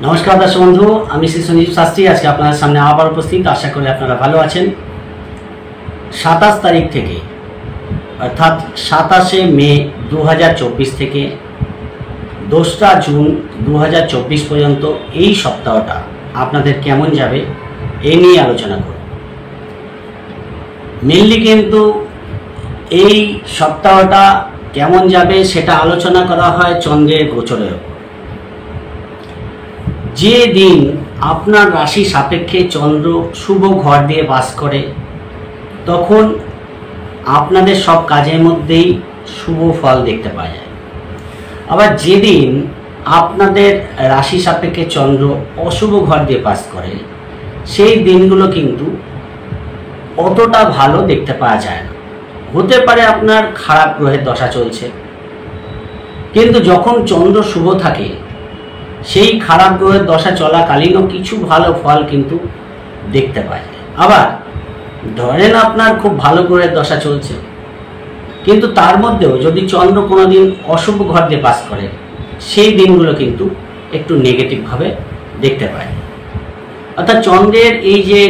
नमस्कार दर्शक बंधु আমি শ্রী সঞ্জীব শাস্ত্রী আজকে আপনাদের সামনে আবার উপস্থিত। আশা করি আপনারা ভালো আছেন। 27 তারিখ থেকে অর্থাৎ 27 মে 2024 থেকে 2রা জুন 2024 পর্যন্ত এই সপ্তাহটা আপনাদের কেমন যাবে এই নিয়ে আলোচনা করব। মেইনলি কিন্তু এই সপ্তাহটা কেমন যাবে সেটা আলোচনা করা হয় চন্দ্রের গোচরের উপর। যে দিন আপনার রাশি সাপেক্ষে চন্দ্র শুভ ঘর দিয়ে বাস করে তখন আপনাদের সব কাজের মধ্যেই শুভ ফল দেখতে পাওয়া যায়। আবার যেদিন আপনাদের রাশি সাপেক্ষে চন্দ্র অশুভ ঘর দিয়ে বাস করে সেই দিনগুলো কিন্তু অতটা ভালো দেখতে পাওয়া যায় না। হতে পারে আপনার খারাপ গ্রহের দশা চলছে, কিন্তু যখন চন্দ্র শুভ থাকে সেই খারাপ গ্রহের দশা চলাকালীনও কিছু ভালো ফল কিন্তু দেখতে পাওয়া যায়। আবার ধরেন আপনার খুব ভালো গ্রহের দশা চলছে, কিন্তু তার মধ্যেও যদি চন্দ্র কোনোদিন অশুভ ঘর দিয়ে বাস করে সেই দিনগুলো কিন্তু একটু নেগেটিভভাবে দেখতে পায়। অর্থাৎ চন্দ্রের এই যে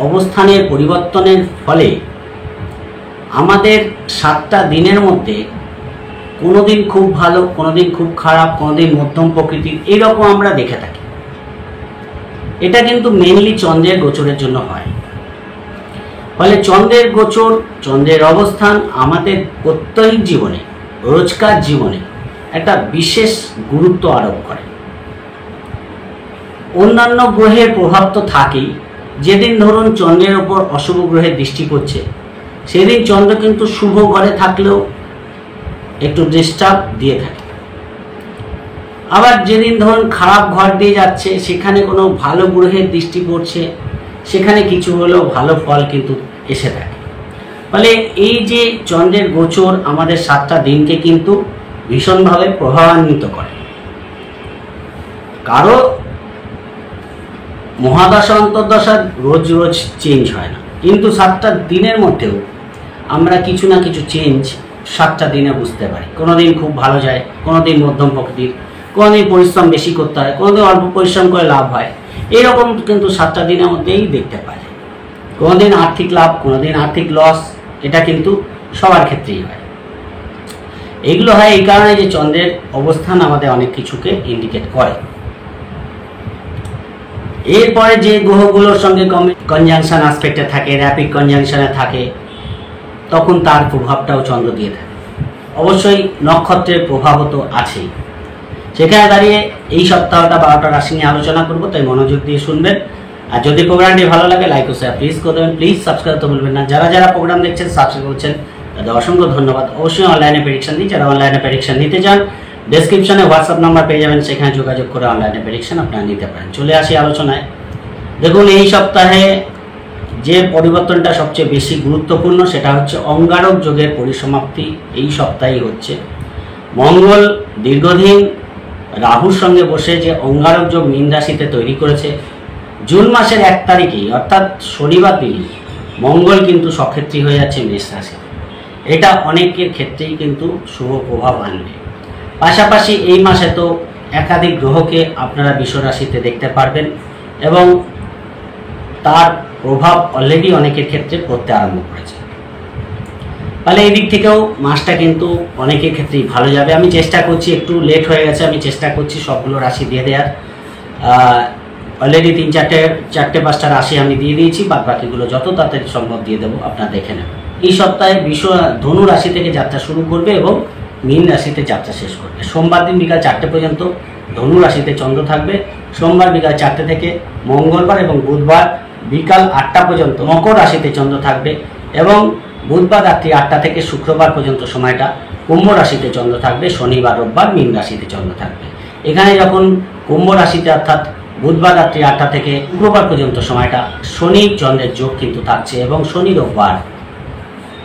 অবস্থানের পরিবর্তনের ফলে আমাদের 7টা দিনের মধ্যে কোনো দিন খুব ভালো, কোনো দিন খুব খারাপ, কোনো দিন মধ্যম প্রকৃতির, এইরকম আমরা দেখে থাকি। এটা কিন্তু মেইনলি চন্দ্রের গোচরের জন্য হয়। ফলে চন্দ্রের গোচর, চন্দ্রের অবস্থান আমাদের প্রত্যেক জীবনে, রোজকার জীবনে একটা বিশেষ গুরুত্ব আরোপ করে। অন্যান্য গ্রহের প্রভাব তো থাকেই। যেদিন ধরুন চন্দ্রের ওপর অশুভ গ্রহের দৃষ্টি পড়ছে সেদিন চন্দ্র কিন্তু শুভ ঘরে থাকলেও একটু ডিস্টার্ব দিয়ে থাকে। আবার যেদিন ধরুন খারাপ ঘর দিয়ে যাচ্ছে সেখানে কোনো ভালো গ্রহের দৃষ্টি পড়ছে সেখানে কিছু হলেও ভালো ফল কিন্তু এসে থাকে। ফলে এই যে চন্দ্রের গোচর আমাদের 7টা দিনকে কিন্তু ভীষণভাবে প্রভাবান্বিত করে। কারো মহাদশা অন্তর্দশা রোজ রোজ চেঞ্জ হয় না, কিন্তু 7টা দিনের মধ্যেও আমরা কিছু না কিছু চেঞ্জ 7টা দিনে বুঝতে পারি। কোনোদিন খুব ভালো যায়, কোনোদিন মধ্যম প্রকৃতির, কোনোদিন পরিশ্রম বেশি করতে হয়, কোনোদিন অল্প পরিশ্রম করে লাভ হয়। এইরকম কিন্তু 7টা দিনের মধ্যেই দেখতে পাওয়া যায়। কোনোদিন আর্থিক লাভ, কোনোদিন আর্থিক লস, এটা কিন্তু সবার ক্ষেত্রেই হয়। এগুলো হয় এই কারণে যে চন্দ্রের অবস্থান আমাদের অনেক কিছুকে ইন্ডিকেট করে। এরপরে যে গ্রহগুলোর সঙ্গে কনজাংশন আসপেক্টে থাকে, র্যাপিড কনজাংশনে থাকে, তখন তার প্রভাবটাও চন্দ্র দিয়ে থাকে। অবশ্যই নক্ষত্রের প্রভাবও তো আছেই। সেখানে দাঁড়িয়ে এই সপ্তাহটা 12টা রাশি নিয়ে আলোচনা করব, তাই মনোযোগ দিয়ে শুনবেন। আর যদি প্রোগ্রামটি ভালো লাগে লাইক ও শেয়ার প্লিজ করে দেবেন। প্লিজ সাবস্ক্রাইব তো ভুলবেন না। যারা যারা প্রোগ্রাম দেখছেন, সাবস্ক্রাইব করছেন, তাদের অসংখ্য ধন্যবাদ। অবশ্যই অনলাইনে প্রেডিকশন দিই। যারা অনলাইনে প্রেডিকশন নিতে চান ডেসক্রিপশনে হোয়াটসঅ্যাপ নাম্বার পেয়ে যাবেন, সেখানে যোগাযোগ করে অনলাইনে প্রেডিকশন আপনারা নিতে পারেন। চলে আসি আলোচনায়। দেখুন, এই সপ্তাহে যে পরিবর্তনটা সবচেয়ে বেশি গুরুত্বপূর্ণ সেটা হচ্ছে অঙ্গারক যোগের পরিসমাপ্তি এই সপ্তাহেই হচ্ছে। মঙ্গল দীর্ঘদিন রাহুর সঙ্গে বসে যে অঙ্গারক যোগ মীন রাশিতে তৈরি করেছে, জুন মাসের 1 তারিখেই অর্থাৎ শনিবার দিনই মঙ্গল কিন্তু সক্ষেত্রী হয়ে যাচ্ছে মেষ রাশিতে। এটা অনেকের ক্ষেত্রেই কিন্তু শুভ প্রভাব আনবে। পাশাপাশি এই মাসে তো একাধিক গ্রহকে আপনারা বৃষ রাশিতে দেখতে পারবেন এবং তার প্রভাব অলরেডি অনেকের ক্ষেত্রে পড়তে আরম্ভ করেছে। ফলে এই দিক থেকেও মাসটা কিন্তু অনেকের ক্ষেত্রেই ভালো যাবে। আমি চেষ্টা করছি, একটু লেট হয়ে গেছে, আমি চেষ্টা করছি সবগুলো রাশি দিয়ে দেওয়ার। অলরেডি 3-4-5টা রাশি আমি দিয়ে দিয়েছি, বাদ বাকিগুলো যত তাড়াতাড়ি সম্ভব দিয়ে দেবো, আপনারা দেখে নেবেন। এই সপ্তাহে ধনু রাশি থেকে যাত্রা শুরু করবে এবং মীন রাশিতে যাত্রা শেষ করবে। সোমবার দিন বিকাল 4টে পর্যন্ত ধনু রাশিতে চন্দ্র থাকবে। সোমবার বিকাল 4টে থেকে মঙ্গলবার এবং বুধবার বিকাল 8টা পর্যন্ত মকর রাশিতে চন্দ্র থাকবে এবং বুধবার রাত্রি 8টা থেকে শুক্রবার পর্যন্ত সময়টা কুম্ভ রাশিতে চন্দ্র থাকবে। শনিবার রোববার মীন রাশিতে চন্দ্র থাকবে। এখানে যখন কুম্ভ রাশিতে অর্থাৎ বুধবার রাত্রি 8টা থেকে শুক্রবার পর্যন্ত সময়টা শনি চন্দ্রের যোগ কিন্তু থাকছে এবং শনি রোববার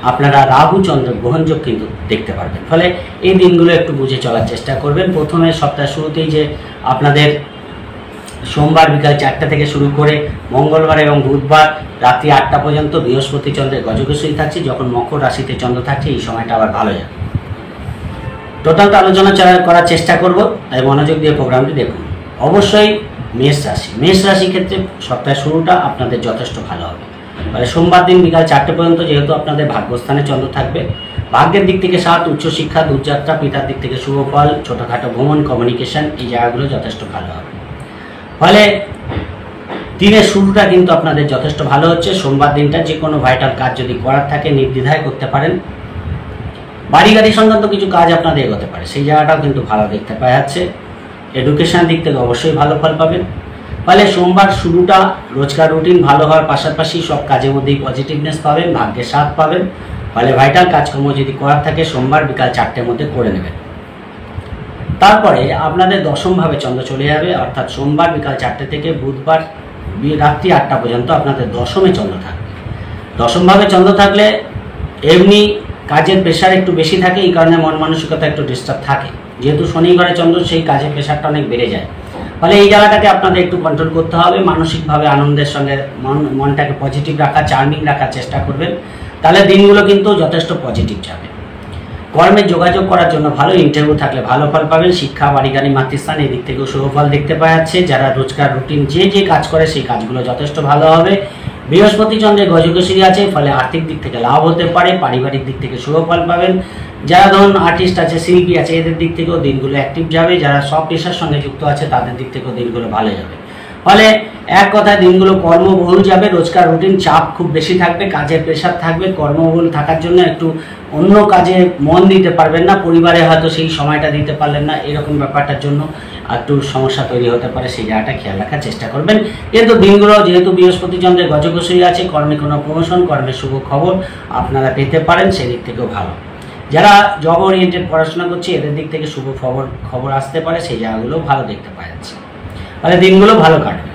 আপনারা রাহু চন্দ্র গ্রহণযোগ কিন্তু দেখতে পারবেন। ফলে এই দিনগুলো একটু বুঝে চলার চেষ্টা করবেন। প্রথমে সপ্তাহের শুরুতেই যে আপনাদের সোমবার বিকাল 4টা থেকে শুরু করে মঙ্গলবার এবং বুধবার রাত্রি 8টা পর্যন্ত বৃহস্পতি চন্দ্রের গজকেশরী থাকছে, যখন মকর রাশিতে চন্দ্র থাকছে এই সময়টা আবার ভালো যাবে। টোটালটা আলোচনা করার চেষ্টা করব, তাই মনোযোগ দিয়ে প্রোগ্রামটি দেখুন। অবশ্যই মেষ রাশি ক্ষেত্রে সপ্তাহের শুরুটা আপনাদের যথেষ্ট ভালো হবে। মানে সোমবার দিন বিকাল 4টে পর্যন্ত যেহেতু আপনাদের ভাগ্যস্থানে চন্দ্র থাকবে, ভাগ্যের দিক থেকে 7, উচ্চশিক্ষা, দূরযাত্রা, পিতার দিক থেকে শুভ ফল, ছোটোখাটো ভ্রমণ, কমিউনিকেশন, এই জায়গাগুলো যথেষ্ট ভালো হবে। ফলে দিনের শুরুটা কিন্তু আপনাদের যথেষ্ট ভালো হচ্ছে। সোমবার দিনটা যে কোনো ভাইটাল কাজ যদি করার থাকে নির্দ্বিধায় করতে পারেন। বাড়ি গাড়ি সংক্রান্ত কিছু কাজ আপনাদের এগোতে পারে, সেই জায়গাটাও কিন্তু ভালো দেখতে পাওয়া যাচ্ছে। এডুকেশন দিক থেকে অবশ্যই ভালো ফল পাবেন। ফলে সোমবার শুরুটা রোজকার রুটিন ভালো হওয়ার পাশাপাশি সব কাজের মধ্যেই পজিটিভনেস পাবেন, ভাগ্যের সাথ পাবেন। ফলে ভাইটাল কাজকর্ম যদি করার থাকে সোমবার বিকাল 4টের মধ্যে করে নেবেন। তারপরে আপনাদের দশমভাবে চন্দ্র চলে যাবে, অর্থাৎ সোমবার বিকাল 4টে থেকে বুধবার রাত্রি 8টা পর্যন্ত আপনাদের দশমে চন্দ্র থাকবে। দশমভাবে চন্দ্র থাকলে এমনি কাজের প্রেশার একটু বেশি থাকে, এই কারণে মন মানসিকতা একটু ডিস্টার্ব থাকে। যেহেতু শনি ঘরে চন্দ্র, সেই কাজের প্রেশারটা অনেক বেড়ে যায়। ফলে এই জায়গাটাকে আপনাদের একটু কন্ট্রোল করতে হবে। মানসিকভাবে আনন্দের সঙ্গে মনটাকে পজিটিভ রাখা, চার্মিং রাখার চেষ্টা করবেন, তাহলে দিনগুলো কিন্তু যথেষ্ট পজিটিভ যাবে। কর্মে যোগাযোগ করার জন্য ভালো, ইন্টারভিউ থাকলে ভালো ফল পাবেন। শিক্ষা, বাড়ি গাড়ি, মাতৃস্থান, এই দিক থেকেও শুভ ফল দেখতে পাওয়া যাচ্ছে। যারা রোজকার রুটিন যে কাজ করে সেই কাজগুলো যথেষ্ট ভালো হবে। বৃহস্পতি চন্দ্রের গজকেশরী আছে, ফলে আর্থিক দিক থেকে লাভ হতে পারে, পারিবারিক দিক থেকে শুভ ফল পাবেন। যারা ধরুন আর্টিস্ট আছে, শিল্পী আছে, এদের দিক থেকেও দিনগুলো অ্যাক্টিভ যাবে। যারা সব পেশার সঙ্গে যুক্ত আছে তাদের দিক থেকেও দিনগুলো ভালো যাবে। ফলে এক কথায় দিনগুলো কর্মবহুল যাবে। রোজকার রুটিন চাপ খুব বেশি থাকবে, কাজের প্রেশার থাকবে। কর্মবহুল থাকার জন্য একটু অন্য কাজে মন দিতে পারবেন না, পরিবারে হয়তো সেই সময়টা দিতে পারলেন না, এরকম ব্যাপারটার জন্য একটু সমস্যা তৈরি হতে পারে, সেই জায়গাটা খেয়াল রাখার চেষ্টা করবেন। কিন্তু দিনগুলো যেহেতু বৃহস্পতি চন্দ্রের গজকেশরী আছে, কর্মে কোনো প্রমোশন, কর্মের শুভ খবর আপনারা পেতে পারেন, সেদিক থেকেও ভালো। যারা জব ওরিয়েন্টেড পড়াশোনা করছে এদের দিক থেকে শুভ খবর আসতে পারে, সেই জায়গাগুলো ভালো দেখতে পাওয়া যাচ্ছে। ফলে দিনগুলো ভালো কাটবে।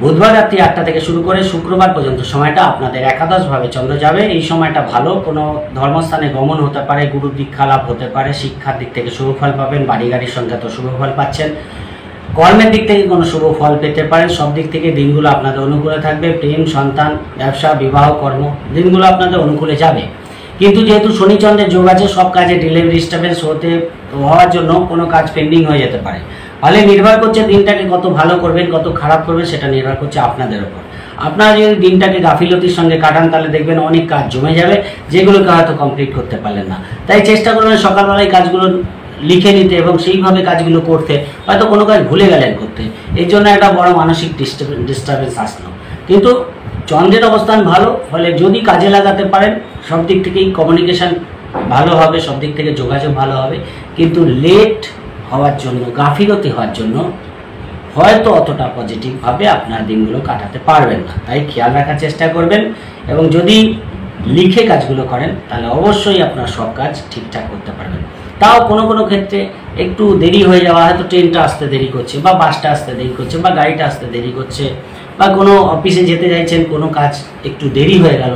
বুধবার রাত্রি 8টা থেকে শুরু করে শুক্রবার পর্যন্ত সময়টা আপনাদের একাদশভাবে চন্দ্র যাবে। এই সময়টা ভালো, কোনো ধর্মস্থানে গমন হতে পারে, গুরু দীক্ষা লাভ হতে পারে, শিক্ষার দিক থেকে শুভ ফল পাবেন, বাড়ি গাড়ির সংখ্যা তো শুভ ফল পাচ্ছেন, কর্মের দিক থেকে কোনো শুভ ফল পেতে পারেন। সব দিক থেকে দিনগুলো আপনাদের অনুকূলে থাকবে। প্রেম, সন্তান, ব্যবসা, বিবাহ, কর্ম, দিনগুলো আপনাদের অনুকূলে যাবে। কিন্তু যেহেতু শনিচন্দ্রের যোগ আছে, সব কাজে ডিলে, ডিস্টার্বেন্স হওয়ার জন্য কোনো কাজ পেন্ডিং হয়ে যেতে পারে। ফলে নির্ভর করছে দিনটাকে কত ভালো করবেন, কত খারাপ করবেন, সেটা নির্ভর করছে আপনাদের উপর। আপনারা যদি দিনটাকে গাফিলতির সঙ্গে কাটান তাহলে দেখবেন অনেক কাজ জমে যাবে, যেগুলোকে হয়তো কমপ্লিট করতে পারলেন না। তাই চেষ্টা করবেন সকালবেলায় কাজগুলো লিখে নিতে এবং সেইভাবে কাজগুলো করতে। হয়তো কোনো কাজ ভুলে গেলেন করতে, এই জন্য একটা বড় মানসিক ডিস্টার্বেন্স আসলো। কিন্তু চন্দ্রের অবস্থান ভালো, ফলে যদি কাজে লাগাতে পারেন সব দিক থেকেই কমিউনিকেশন ভালো হবে, সব দিক থেকে যোগাযোগ ভালো হবে। কিন্তু লেট হওয়ার জন্য, গাফিলতি হওয়ার জন্য হয়তো অতটা পজিটিভভাবে আপনার দিনগুলো কাটাতে পারবেন না। তাই খেয়াল রাখার চেষ্টা করবেন, এবং যদি লিখে কাজগুলো করেন তাহলে অবশ্যই আপনার সব কাজ ঠিকঠাক করতে পারবেন। তাও কোনো কোনো ক্ষেত্রে একটু দেরি হয়ে যাওয়া, হয়তো ট্রেনটা আসতে দেরি করছে, বা বাসটা আসতে দেরি করছে, বা গাড়িটা আসতে দেরি করছে, বা কোনো অফিসে যেতে চাইছেন, কোনো কাজ একটু দেরি হয়ে গেল,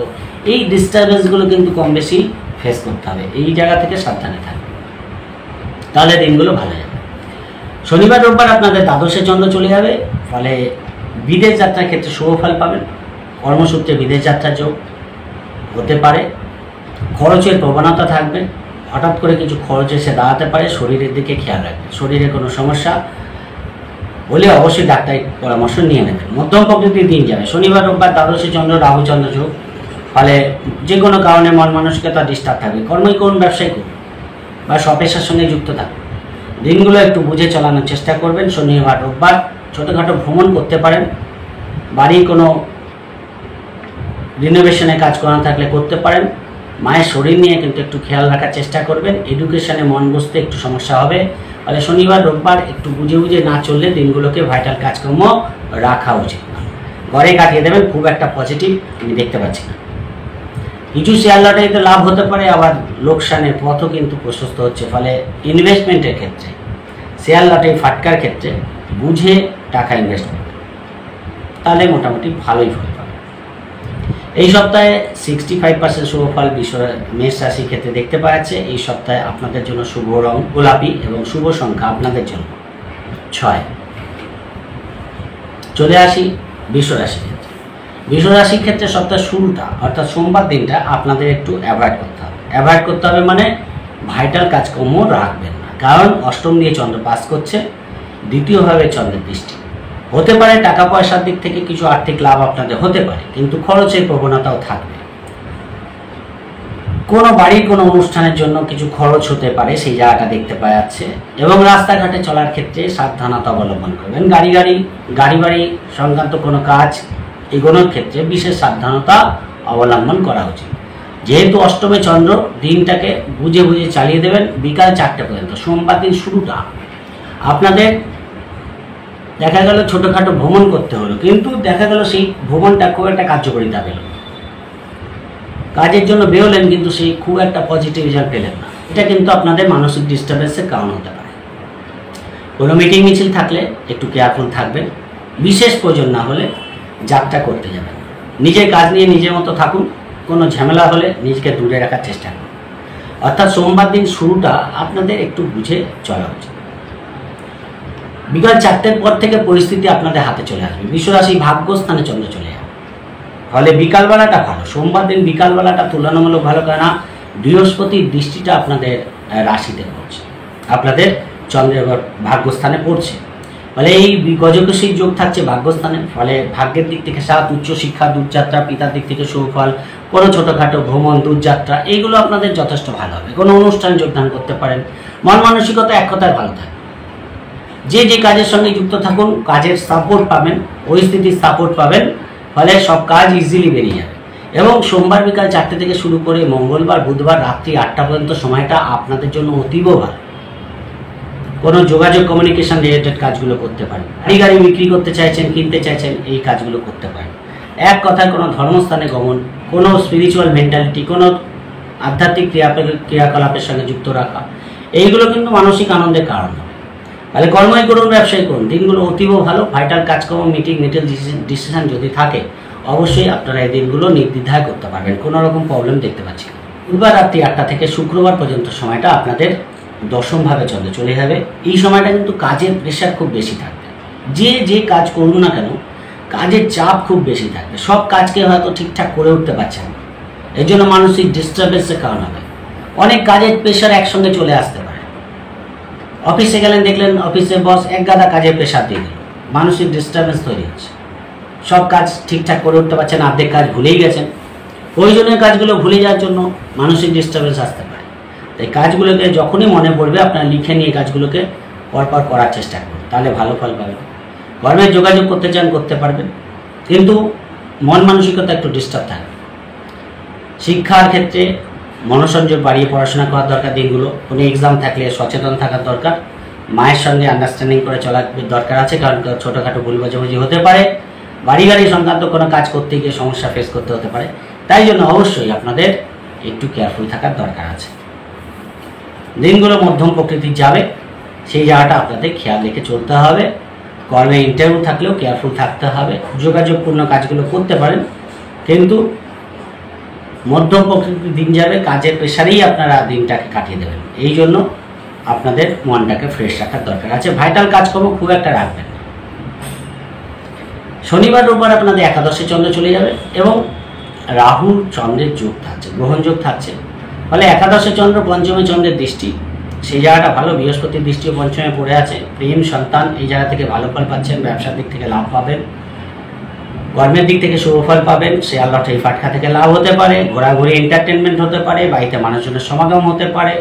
এই ডিস্টারবেন্সগুলো কিন্তু কম বেশি ফেস করতে হবে। এই জায়গা থেকে সাবধানে থাকবে, তাহলে দিনগুলো ভালো যাবে। শনিবার রোববার আপনাদের দ্বাদশে চন্দ্র চলে যাবে, ফলে বিদেশ যাত্রার ক্ষেত্রে শুভ ফল পাবেন। কর্মসূত্রে বিদেশ যাত্রার যোগ হতে পারে। খরচের প্রবণতা থাকবে, হঠাৎ করে কিছু খরচ এসে দাঁড়াতে পারে। শরীরের দিকে খেয়াল রাখবেন, শরীরে কোনো সমস্যা হলে অবশ্যই ডাক্তারের পরামর্শ নিয়ে নেবেন। মধ্যম প্রকৃতির দিন যাবে। শনিবার রোববার দ্বাদশে চন্দ্র, রাহু চন্দ্র যোগ, ফলে যে কোনো কারণে মন মানসিকতা ডিস্টার্ব থাকবে। কর্মই করুন, ব্যবসায় করুন, বা স্বপেশার সঙ্গে যুক্ত থাকবে। দিনগুলো একটু বুঝে চালানোর চেষ্টা করবেন। শনিবার রোববার ছোটোখাটো ভ্রমণ করতে পারেন, বাড়ির কোনো রিনোভেশনের কাজ করানো থাকলে করতে পারেন। মায়ের শরীর নিয়ে কিন্তু একটু খেয়াল রাখার চেষ্টা করবেন। এডুকেশনে মন বসতে একটু সমস্যা হবে, ফলে শনিবার রোববার একটু বুঝে বুঝে না চললে দিনগুলোকে ভাইটাল কাজকর্ম রাখা উচিত না, ঘরে কাটিয়ে দেবেন। খুব একটা পজিটিভ আমি দেখতে পাচ্ছি না। কিছু শেয়ার লটারিতে লাভ হতে পারে, আবার লোকসানের পথও কিন্তু প্রশস্ত হচ্ছে। ফলে ইনভেস্টমেন্টের ক্ষেত্রে, শেয়ার লটারি ফাটকার ক্ষেত্রে বুঝে টাকা ইনভেস্ট করবে, তাহলে মোটামুটি ভালোই ফল পাবে। এই সপ্তাহে 65% শুভ ফল মেষ রাশির ক্ষেত্রে দেখতে পাওয়া যাচ্ছে। এই সপ্তাহে আপনাদের জন্য শুভ রং গোলাপি এবং শুভ সংখ্যা আপনাদের জন্য 6। চলে আসি বৃষ রাশির ক্ষেত্রে। বৃষ রাশির ক্ষেত্রে সপ্তাহের শুরুটা অর্থাৎ সোমবার দিনটা আপনাদের একটু অ্যাভয়েড করতে হবে। অ্যাভয়েড করতে হবে মানে ভাইটাল কাজকর্ম রাখবেন না, কারণ অষ্টম দিয়ে চন্দ্র পাস করছে। দ্বিতীয়ভাবে চন্দ্রের দৃষ্টি। হতে পারে টাকা পয়সার দিক থেকে কিছু আর্থিক লাভ আপনাদের হতে পারে, কিন্তু খরচের প্রবণতাও থাকবে। কোনো বাড়ির কোনো অনুষ্ঠানের জন্য কিছু খরচ হতে পারে, সেই জায়গাটা দেখতে পাওয়া যাচ্ছে। এবং রাস্তাঘাটে চলার ক্ষেত্রে সাবধানতা অবলম্বন করবেন। গাড়ি বাড়ি সংক্রান্ত কোনো কাজ এগোনোর ক্ষেত্রে বিশেষ সাবধানতা অবলম্বন করা উচিত। যেহেতু অষ্টমে চন্দ্র, দিনটাকে বুঝে বুঝে চালিয়ে দেবেন। বিকাল 4টে পর্যন্ত সোমবার দিন শুরুটা আপনাদের দেখা গেল ছোটোখাটো ভ্রমণ করতে হলো, কিন্তু দেখা গেল সেই ভ্রমণটা খুব একটা কার্যকরিতা পেল। কাজের জন্য বেরোলেন, কিন্তু সেই খুব একটা পজিটিভ রেজাল্ট পেলেন না। এটা কিন্তু আপনাদের মানসিক ডিস্টার্বেন্সের কারণ হতে পারে। কোনো মিটিং মিছিল থাকলে একটু কেয়ারফুল থাকবেন। বিশেষ প্রয়োজন না হলে যাত্রা করতে যাবেন। নিজের কাজ নিয়ে নিজের মতো থাকুন। কোনো ঝামেলা হলে নিজেকে দূরে রাখার চেষ্টা করুন। অর্থাৎ সোমবার দিন শুরুটা আপনাদের একটু বুঝে চলা উচিত। বিকাল 4টের পর থেকে পরিস্থিতি আপনাদের হাতে চলে আসবে। বিশ্বরাশি ভাগ্যস্থানে চন্দ্র চলে যাবে। ফলে বিকালবেলাটা ভালো। সোমবার দিন বিকালবেলাটা তুলনামূলক ভালো, কেননা বৃহস্পতির দৃষ্টিটা আপনাদের রাশিতে পড়ছে, আপনাদের চন্দ্রের ভাগ্যস্থানে পড়ছে। ফলে এই গজকেশরী যোগ থাকছে ভাগ্যস্থানে। ফলে ভাগ্যের দিক থেকে সাত, উচ্চশিক্ষা, দূরযাত্রা, পিতার দিক থেকে সুফল, কোনো ছোটোখাটো ভ্রমণ, দূরযাত্রা, এইগুলো আপনাদের যথেষ্ট ভালো হবে। কোনো অনুষ্ঠানে যোগদান করতে পারেন। মন মানসিকতা এক কথায় ভালো থাকে। যে কাজের সঙ্গে যুক্ত থাকুন, কাজের সাপোর্ট পাবেন, পরিস্থিতির সাপোর্ট পাবেন। ফলে সব কাজ ইজিলি বেরিয়ে যাবে। এবং সোমবার বিকাল 4টে থেকে শুরু করে মঙ্গলবার, বুধবার রাত্রি 8টা পর্যন্ত সময়টা আপনাদের জন্য অতীব ভালো। কোনো যোগাযোগ, কমিউনিকেশন রিলেটেড কাজগুলো করতে পারেন। গাড়ি বিক্রি করতে চাইছেন, কিনতে চাইছেন, এই কাজগুলো করতে পারেন। এক কথায় কোনো ধর্মস্থানে গমন, কোনো স্পিরিচুয়াল মেন্টালিটি, কোনো আধ্যাত্মিক ক্রিয়াকলাপের সঙ্গে যুক্ত রাখা, এইগুলো কিন্তু মানসিক আনন্দের কারণ হবে। তাহলে কর্মই করুন, ব্যবসায় করুন, দিনগুলো অতীব ভালো। ভাইটাল কাজকর্ম, মিটিং, ডিসিশন যদি থাকে, অবশ্যই আপনারা এই দিনগুলো নির্দ্বিধায় করতে পারবেন। কোনো রকম প্রবলেম দেখতে পাচ্ছি না। বুধবার রাত্রি 8টা থেকে শুক্রবার পর্যন্ত সময়টা আপনাদের দশমভাবে চলে যাবে। এই সময়টা কিন্তু কাজের প্রেশার খুব বেশি থাকবে। যে কাজ করুন না কেন, কাজের চাপ খুব বেশি থাকবে। সব কাজকে হয়তো ঠিকঠাক করে উঠতে পারছেন না, এর জন্য মানসিক ডিস্টার্বেন্সের কারণ হবে। অনেক কাজের প্রেশার একসঙ্গে চলে আসতে পারে। অফিসে গেলেন, দেখলেন অফিসে বস এক গাদা কাজের প্রেশার দিয়ে দিল, মানসিক ডিস্টার্বেন্স তৈরি হচ্ছে। সব কাজ ঠিকঠাক করে উঠতে পারছেন, অর্ধেক কাজ ভুলেই গেছেন। প্রয়োজনীয় কাজগুলো ভুলে যাওয়ার জন্য মানসিক ডিস্টার্বেন্স আসতে পারে। তাই কাজগুলোকে যখনই মনে পড়বে আপনারা লিখে নিয়ে কাজগুলোকে পরপর করার চেষ্টা করুন, তাহলে ভালো ফল পাবেন। কর্মের যোগাযোগ করতে চান, করতে পারবেন, কিন্তু মন মানসিকতা একটু ডিস্টার্ব থাকবে। শিক্ষার ক্ষেত্রে মনোসংযোগ বাড়িয়ে পড়াশোনা করার দরকার। দিনগুলো কোনো এক্সাম থাকলে সচেতন থাকার দরকার। মায়ের সঙ্গে আন্ডারস্ট্যান্ডিং করে চলার দরকার আছে, কারণ ছোটোখাটো ভুল বোঝাবুঝি হতে পারে। বাড়ি সংক্রান্ত কোনো কাজ করতে গিয়ে সমস্যা ফেস করতে হতে পারে। তাই জন্য অবশ্যই আপনাদের একটু কেয়ারফুল থাকার দরকার আছে। দিনগুলো মধ্যম প্রকৃতির যাবে, সেই জায়গাটা আপনাদের খেয়াল রেখে চলতে হবে। কর্মে ইন্টারভিউ থাকলেও কেয়ারফুল থাকতে হবে। যোগাযোগপূর্ণ কাজগুলো করতে পারেন, কিন্তু মধ্যম প্রকৃতির দিন যাবে, কাজের প্রেশারেই আপনারা দিনটাকে কাটিয়ে দেবেন। এই জন্য আপনাদের মনটাকে ফ্রেশ রাখার দরকার আছে। ভাইটাল কাজকর্ম খুব একটা রাখবেন না। শনিবার রোববার আপনাদের একাদশে চন্দ্র চলে যাবে এবং রাহু চন্দ্রের যোগ থাকছে, গ্রহণ যোগ থাকছে। ফলে একাদশে চন্দ্র, পঞ্চমে চন্দ্রের দৃষ্টি, সেই জায়গাটা ভালো। বৃহস্পতির দৃষ্টিও পঞ্চমে পড়ে আছে। প্রেম, সন্তান, এই জায়গা থেকে ভালো ফল পাচ্ছেন। ব্যবসার দিক থেকে লাভ পাবেন, কর্মের দিক থেকে শুভ ফল পাবেন। শেয়ার লটারি ফাটকা থেকে লাভ হতে পারে, ঘোরাঘুরি এন্টারটেনমেন্ট হতে পারে, বাড়িতে মানুষজনের সমাগম হতে পারে।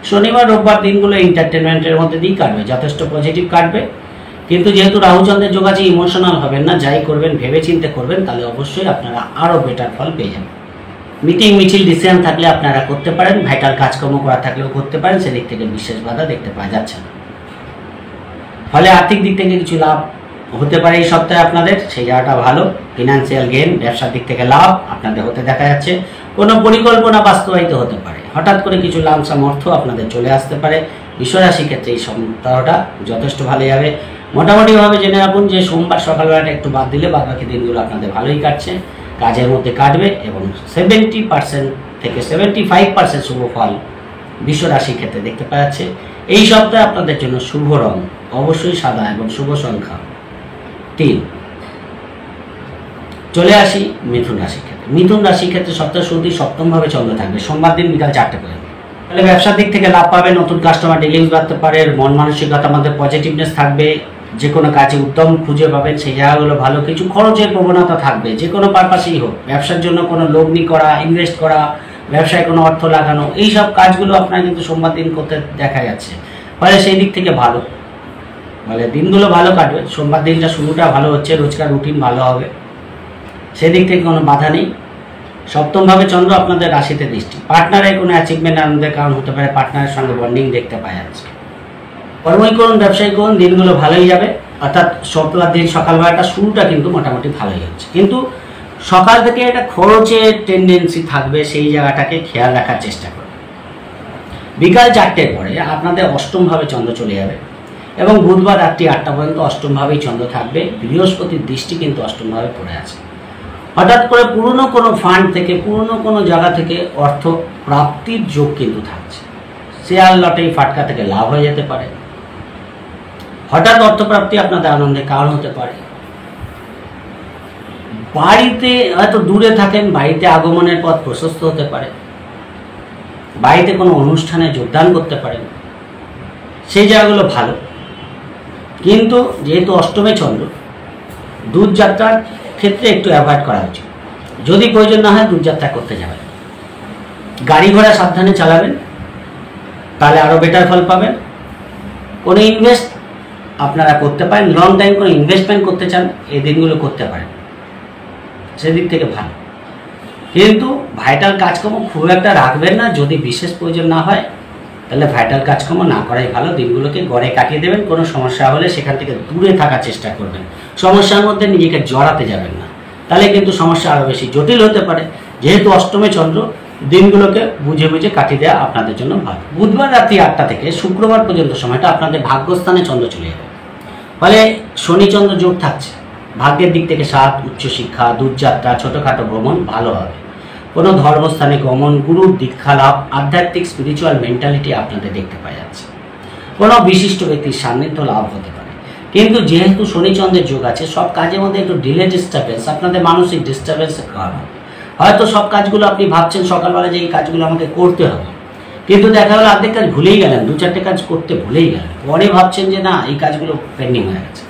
শনিবার রোববার দিনগুলো এন্টারটেনমেন্টের মধ্যে দিয়ে কাটবে, যথেষ্ট পজিটিভ কাটবে। কিন্তু যেহেতু রাহুচন্দ্রের যোগ আছে, ইমোশনাল হবেন না। যাই করবেন ভেবে চিন্তে করবেন, তাহলে অবশ্যই আপনারা আরও বেটার ফল পেয়ে যাবেন। মিটিং মিছিল ডিসিশন থাকলে আপনারা করতে পারেন, ভাইটাল কাজকর্ম করা থাকলেও করতে পারেন। সেদিক থেকে বিশেষ বাধা দেখতে পাওয়া যাচ্ছে না। ফলে আর্থিক দিক থেকে কিছু লাভ হতে পারে এই সপ্তাহে আপনাদের, সেই জায়গাটা ভালো। ফিনান্সিয়াল গেইন, ব্যবসার দিক থেকে লাভ আপনাদের হতে দেখা যাচ্ছে। কোনো পরিকল্পনা বাস্তবায়িত হতে পারে, হঠাৎ করে কিছু লামসাম অর্থ আপনাদের চলে আসতে পারে। বিশ্বরাশির ক্ষেত্রে এই সপ্তাহটা যথেষ্ট ভালো যাবে। মোটামুটিভাবে জেনে রাখুন যে সোমবার সকালবেলাটা একটু বাদ দিলে বাদবাকি দিনগুলো আপনাদের ভালোই কাটছে, কাজের মধ্যে কাটবে এবং 70% থেকে 75% শুভ ফল বিশ্বরাশির ক্ষেত্রে দেখতে পাওয়া যাচ্ছে। এই সপ্তাহে আপনাদের জন্য শুভ রং অবশ্যই সাদা এবং শুভ সংখ্যা 3। চলে আসি মিথুন রাশির ক্ষেত্রে। মিথুন রাশির ক্ষেত্রে সপ্তাহ শুরুতেই সপ্তমভাবে চন্দ্র থাকবে, সোমবার দিন বিকাল 4টে পর্যন্ত। তাহলে ব্যবসার দিক থেকে লাভ পাবে, নতুন কাস্টমার ডিলিংস বাড়তে পারে, মন মানসিকতার মধ্যে পজিটিভনেস থাকবে, যে কোনো কাজে উদ্যম খুঁজে পাবেন, সেই জায়গাগুলো ভালো। কিছু খরচের প্রবণতা থাকবে, যে কোনো পারপাসেই হোক, ব্যবসার জন্য কোনো লগ্নি করা, ইনভেস্ট করা, ব্যবসায় কোনো অর্থ লাগানো, এই সব কাজগুলো আপনার কিন্তু সোমবার দিন করতে দেখা যাচ্ছে। ফলে সেই দিক থেকে ভালো, ফলে দিনগুলো ভালো কাটবে। সোমবার দিনটা শুরুটা ভালো হচ্ছে, রোজকার রুটিন ভালো হবে, সেদিক থেকে কোনো বাধা নেই। সপ্তমভাবে চন্দ্র আপনাদের রাশিতে দৃষ্টি, পার্টনারের কোনো অ্যাচিভমেন্ট আনন্দের কারণ হতে পারে, পার্টনারের সঙ্গে বন্ডিং দেখতে পাওয়া যাচ্ছে। কর্মই করুন, ব্যবসায়ী করুন, দিনগুলো ভালোই যাবে। অর্থাৎ শুক্রবার দিন সকালবেলাটা শুরুটা কিন্তু মোটামুটি ভালোই হচ্ছে, কিন্তু সকাল থেকে একটা খরচের টেন্ডেন্সি থাকবে, সেই জায়গাটাকে খেয়াল রাখার চেষ্টা করুন। বিকাল 4টের পরে আপনাদের অষ্টমভাবে চন্দ্র চলে যাবে এবং বুধবার রাত্রি 8টা পর্যন্ত অষ্টমভাবেই চন্দ্র থাকবে। বৃহস্পতির দৃষ্টি কিন্তু অষ্টমভাবে পড়ে আছে। হঠাৎ করে পুরনো কোনো ফান্ড থেকে, পুরনো কোনো জায়গা থেকে অর্থ প্রাপ্তির যোগ কিন্তু থাকছে। শেয়ার লটারি ফাটকা থেকে লাভ হয়ে যেতে পারে, হঠাৎ অর্থপ্রাপ্তি আপনাদের আনন্দের কারণ হতে পারে। বাড়িতে হয়তো দূরে থাকেন, বাড়িতে আগমনের পথ প্রশস্ত হতে পারে, বাড়িতে কোনো অনুষ্ঠানে যোগদান করতে পারেন, সেই জায়গাগুলো ভালো। কিন্তু যেহেতু অষ্টমে চন্দ্র, দূরযাত্রার ক্ষেত্রে একটু অ্যাভয়েড করা উচিত। যদি প্রয়োজন না হয় দূরযাত্রা করতে যাবেন, গাড়ি ঘোড়া সাবধানে চালাবেন, তাহলে আরও বেটার ফল পাবেন। কোনো ইনভেস্ট আপনারা করতে পারেন, লং টাইম কোনো ইনভেস্টমেন্ট করতে চান, এই দিনগুলো করতে পারেন, সেদিক থেকে ভালো। কিন্তু ভাইটাল কাজকর্ম খুব একটা রাখবেন না, যদি বিশেষ প্রয়োজন না হয় তাহলে ভাইটাল কাজকর্ম না করাই ভালো। দিনগুলোকে গড়ে কাটিয়ে দেবেন, কোনো সমস্যা হলে সেখান থেকে দূরে থাকার চেষ্টা করবেন, সমস্যার মধ্যে নিজেকে জড়াতে যাবেন না, তাহলে কিন্তু সমস্যা আরও বেশি জটিল হতে পারে। যেহেতু অষ্টমে চন্দ্র, দিনগুলোকে বুঝে বুঝে কাটিয়ে দেওয়া আপনাদের জন্য ভালো। বুধবার রাত্রি 8টা থেকে শুক্রবার পর্যন্ত সময়টা আপনাদের ভাগ্যস্থানে চন্দ্র চলে যাবে, ফলে শনি চন্দ্র যোগ থাকছে। ভাগ্যের দিক থেকে সাত, উচ্চশিক্ষা, দূরযাত্রা, ছোটোখাটো ভ্রমণ ভালো হবে। কোনো ধর্মস্থানে গমন, গুরুর দীক্ষা লাভ, আধ্যাত্মিক স্পিরিচুয়াল মেন্টালিটি আপনাদের দেখতে পাওয়া যাচ্ছে। কোনো বিশিষ্ট ব্যক্তির সান্নিধ্য লাভ হতে পারে। কিন্তু যেহেতু শনিচন্দ্রের যোগ আছে, সব কাজের মধ্যে একটু ডিলে ডিস্টারবেন্স, আপনাদের মানসিক ডিস্টারবেন্সের কারণ হবে। হয়তো সব কাজগুলো আপনি ভাবছেন সকালবেলা যে এই কাজগুলো আমাকে করতে হবে, কিন্তু দেখা গেলো অর্ধেক কাজ ভুলেই গেলেন, 2-4টে কাজ করতে ভুলেই গেলেন, পরে ভাবছেন যে না এই কাজগুলো পেন্ডিং হয়ে গেছে।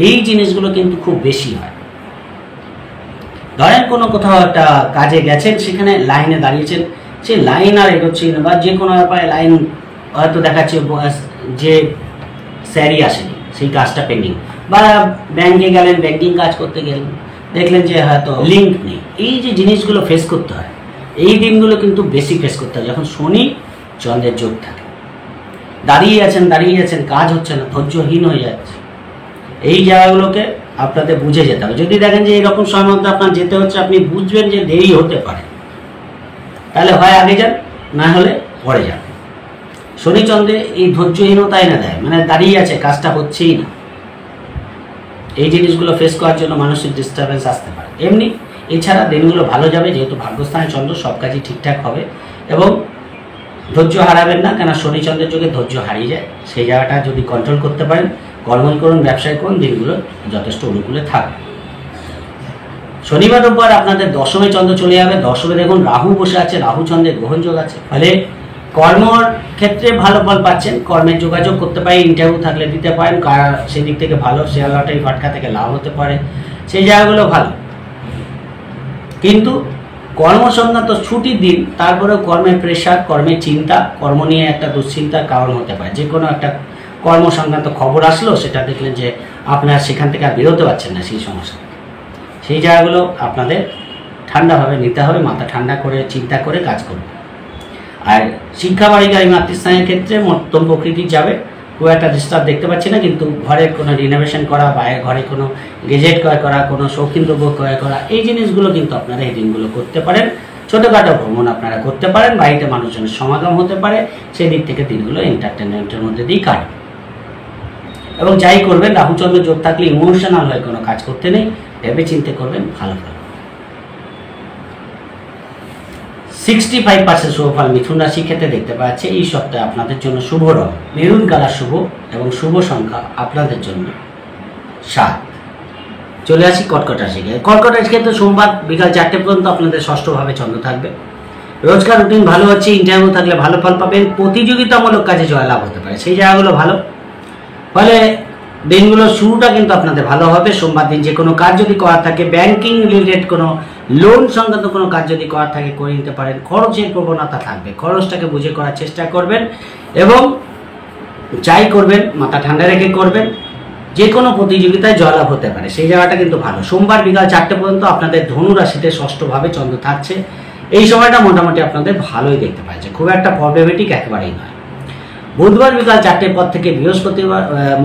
এই জিনিসগুলো কিন্তু খুব বেশি হয়। ধরেন কোনো কোথাও একটা কাজে গেছেন, সেখানে লাইনে দাঁড়িয়েছেন, সে লাইন আর এগোচ্ছে না, বা যে কোনো ব্যাপারে লাইন হয়তো দেখাচ্ছে যে স্যারই আসেনি, সেই কাজটা পেন্ডিং। বা ব্যাংকে গেলেন, ব্যাংকিং কাজ করতে গেলেন, দেখলেন যে হয়তো লিঙ্ক নেই। এই যে জিনিসগুলো ফেস করতে হয়, এই দিনগুলো কিন্তু বেশি ফেস করতে হয় যখন শনি চন্দ্রের যোগ থাকে। দাঁড়িয়ে আছেন, কাজ হচ্ছে না, ধৈর্যহীন হয়ে যাচ্ছে। এই জায়গাগুলোকে আপনাদের বুঝে যেতে হবে। যদি দেখেন যে এইরকম সময় মধ্যে আপনার যেতে হচ্ছে, আপনি বুঝবেন যে দেরি হতে পারে, তাহলে হয় আগে যান, না হলে পরে যান। শনিচন্দ্রে এই ধৈর্যহীনতা এনে দেয়, মানে দাঁড়িয়ে আছে, কাজটা হচ্ছেই না। এই জিনিসগুলো ফেস করার জন্য মানসিক ডিস্টারবেন্স আসতে পারে। এমনি এছাড়া দিনগুলো ভালো যাবে, যেহেতু ভাগ্যস্থানে চন্দ্র, সব কাজই ঠিকঠাক হবে। এবং ধৈর্য হারাবেন না, কেন শনিচন্দ্রের যোগে ধৈর্য হারিয়ে যায়। সেই জায়গাটা যদি কন্ট্রোল করতে পারেন, কর্মই করুন, ব্যবসায় করুন, দিনগুলো যথেষ্ট অনুকূলে থাকবে। শনিবার রোববার আপনাদের দশমে চন্দ্র চলে যাবে। দশমে দেখুন রাহু বসে আছে, রাহু চন্দ্রের গ্রহণযোগ আছে, ফলে কর্মর ক্ষেত্রে ভালো ফল পাচ্ছেন। কর্মের যোগাযোগ করতে পারেন, ইন্টারভিউ থাকলে দিতে পারেন, সেদিক থেকে ভালো। শেয়ার লটারি ফাটকা থেকে লাভ হতে পারে, সেই জায়গাগুলো ভালো। কিন্তু কর্মসংক্রান্ত ছুটির দিন, তারপরেও কর্মের প্রেশার, কর্মের চিন্তা, কর্ম নিয়ে একটা দুশ্চিন্তার কারণ হতে পারে। যে কোনো একটা কর্মসংক্রান্ত খবর আসলো, সেটা দেখলেন যে আপনার সেখান থেকে আর বেরোতে পারছেন না, সেই সমস্যা। সেই জায়গাগুলো আপনাদের ঠান্ডাভাবে নিতে হবে, মাথা ঠান্ডা করে চিন্তা করে কাজ করবে। আর শিক্ষা বাড়িকারী মাতৃস্থানের ক্ষেত্রে মধ্যম প্রকৃতি যাবে, খুব একটা ডিস্টার্ব দেখতে পাচ্ছি না। কিন্তু ঘরের কোনো রিনোভেশন করা, বাইরে ঘরে কোনো গেজেট ক্রয় করা, কোনো শৌখিন দ্রব্য ক্রয় করা, এই জিনিসগুলো কিন্তু আপনারা এই দিনগুলো করতে পারেন। ছোটোখাটো ভ্রমণ আপনারা করতে পারেন, বাড়িতে মানুষজনের সমাগম হতে পারে, সেই দিক থেকে দিনগুলো এন্টারটেনমেন্টের মধ্যে দিয়ে কাটবে। এবং যাই করবেন, রাহুচন্দ্র যোগ থাকলে ইমোশনাল হয়ে কোনো কাজ করতে নেই, ভেবে চিন্তে করবেন, ভালো ফল। 65% শুভফল মিথুন রাশি ক্ষেত্রে দেখতে পাচ্ছে। এই সপ্তাহে আপনাদের জন্য শুভ রং মেরুন কালার শুভ, এবং শুভ সংখ্যা আপনাদের জন্য 7। চলে আসি কর্কট রাশিকে। কর্কট রাশি ক্ষেত্রে সোমবার বিকাল 4টে পর্যন্ত আপনাদের ষষ্ঠভাবে চন্দ্র থাকবে। রোজকার রুটিন ভালো হচ্ছে, ইন্টারভিউ থাকলে ভালো ফল পাবেন, প্রতিযোগিতামূলক কাজে জয়লাভ হতে পারে, সেই জায়গাগুলো ভালো। ফলে দিনগুলোর শুরুটা কিন্তু আপনাদের ভালো হবে। সোমবার দিন যে কোনো কাজ যদি করার থাকে, ব্যাংকিং রিলেটেড কোনো লোন সংক্রান্ত কোনো কাজ যদি করার থাকে করে নিতে পারেন। খরচের প্রবণতা থাকবে, খরচটাকে বুঝে করার চেষ্টা করবেন এবং যাই করবেন মাথা ঠান্ডা রেখে করবেন। যে কোনো প্রতিযোগিতায় জয়লাভ হতে পারে, সেই জায়গাটা কিন্তু ভালো। সোমবার বিকাল 4টে পর্যন্ত আপনাদের ধনু রাশিতে ষষ্ঠভাবে চন্দ্র থাকছে। এই সময়টা মোটামুটি আপনাদের ভালোই দেখতে পাচ্ছে, খুব একটা প্রবলেমেটিক একেবারেই নয়। বুধবার বিকাল 4টের পর থেকে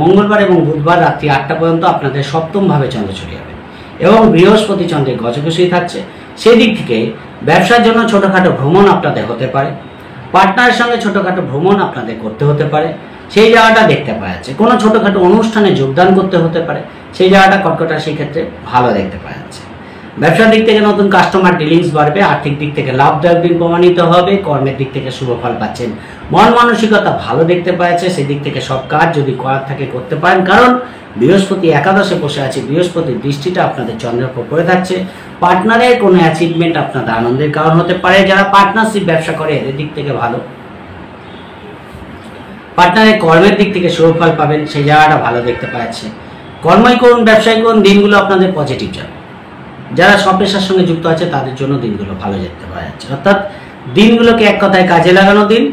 মঙ্গলবার এবং বুধবার রাত্রি 8টা পর্যন্ত আপনাদের সপ্তমভাবে চন্দ্র চলে যাবে এবং বৃহস্পতি চন্দ্রের গজকেশই থাকছে। সেই দিক থেকে ব্যবসার জন্য ছোটোখাটো ভ্রমণ আপনাদের হতে পারে, পার্টনারের সঙ্গে ছোটোখাটো ভ্রমণ আপনাদের করতে হতে পারে, সেই জায়গাটা দেখতে পাওয়া যাচ্ছে। কোনো ছোটোখাটো অনুষ্ঠানে যোগদান করতে হতে পারে, সেই জায়গাটা কর্কট রাশির ক্ষেত্রে ভালো দেখতে পাওয়া যাচ্ছে। ব্যবসার দিক থেকে নতুন কাস্টমার ডিলিংস বাড়বে, আর্থিক দিক থেকে লাভদায়ক দিন প্রমাণিত হবে, কর্মের দিক থেকে শুভ ফল পাচ্ছেন, মন মানসিকতা ভালো দেখতে পাওয়া যাচ্ছে। সেদিক থেকে সব কাজ যদি করার থাকে করতে পারেন, কারণ বৃহস্পতি একাদশে বসে আছে, বৃহস্পতির দৃষ্টিটা আপনাদের চন্দ্রের উপর পড়ে থাকছে। পার্টনারের কোনো অ্যাচিভমেন্ট আপনাদের আনন্দের কারণ হতে পারে। যারা পার্টনারশিপ ব্যবসা করে এদের দিক থেকে ভালো, পার্টনারের কর্মের দিক থেকে শুভ ফল পাবেন, সেই জায়গাটা ভালো দেখতে পাওয়া যাচ্ছে। কর্মই করুন, ব্যবসায় করুন, দিনগুলো আপনাদের পজিটিভ যাবে। যারা স্বপেশার সঙ্গে যুক্ত আছে তাদের জন্য দিনগুলো ভালো দেখতে পাওয়া যাচ্ছে। অর্থাৎ দিনগুলোকে এক কথায় কাজে লাগানো দিন।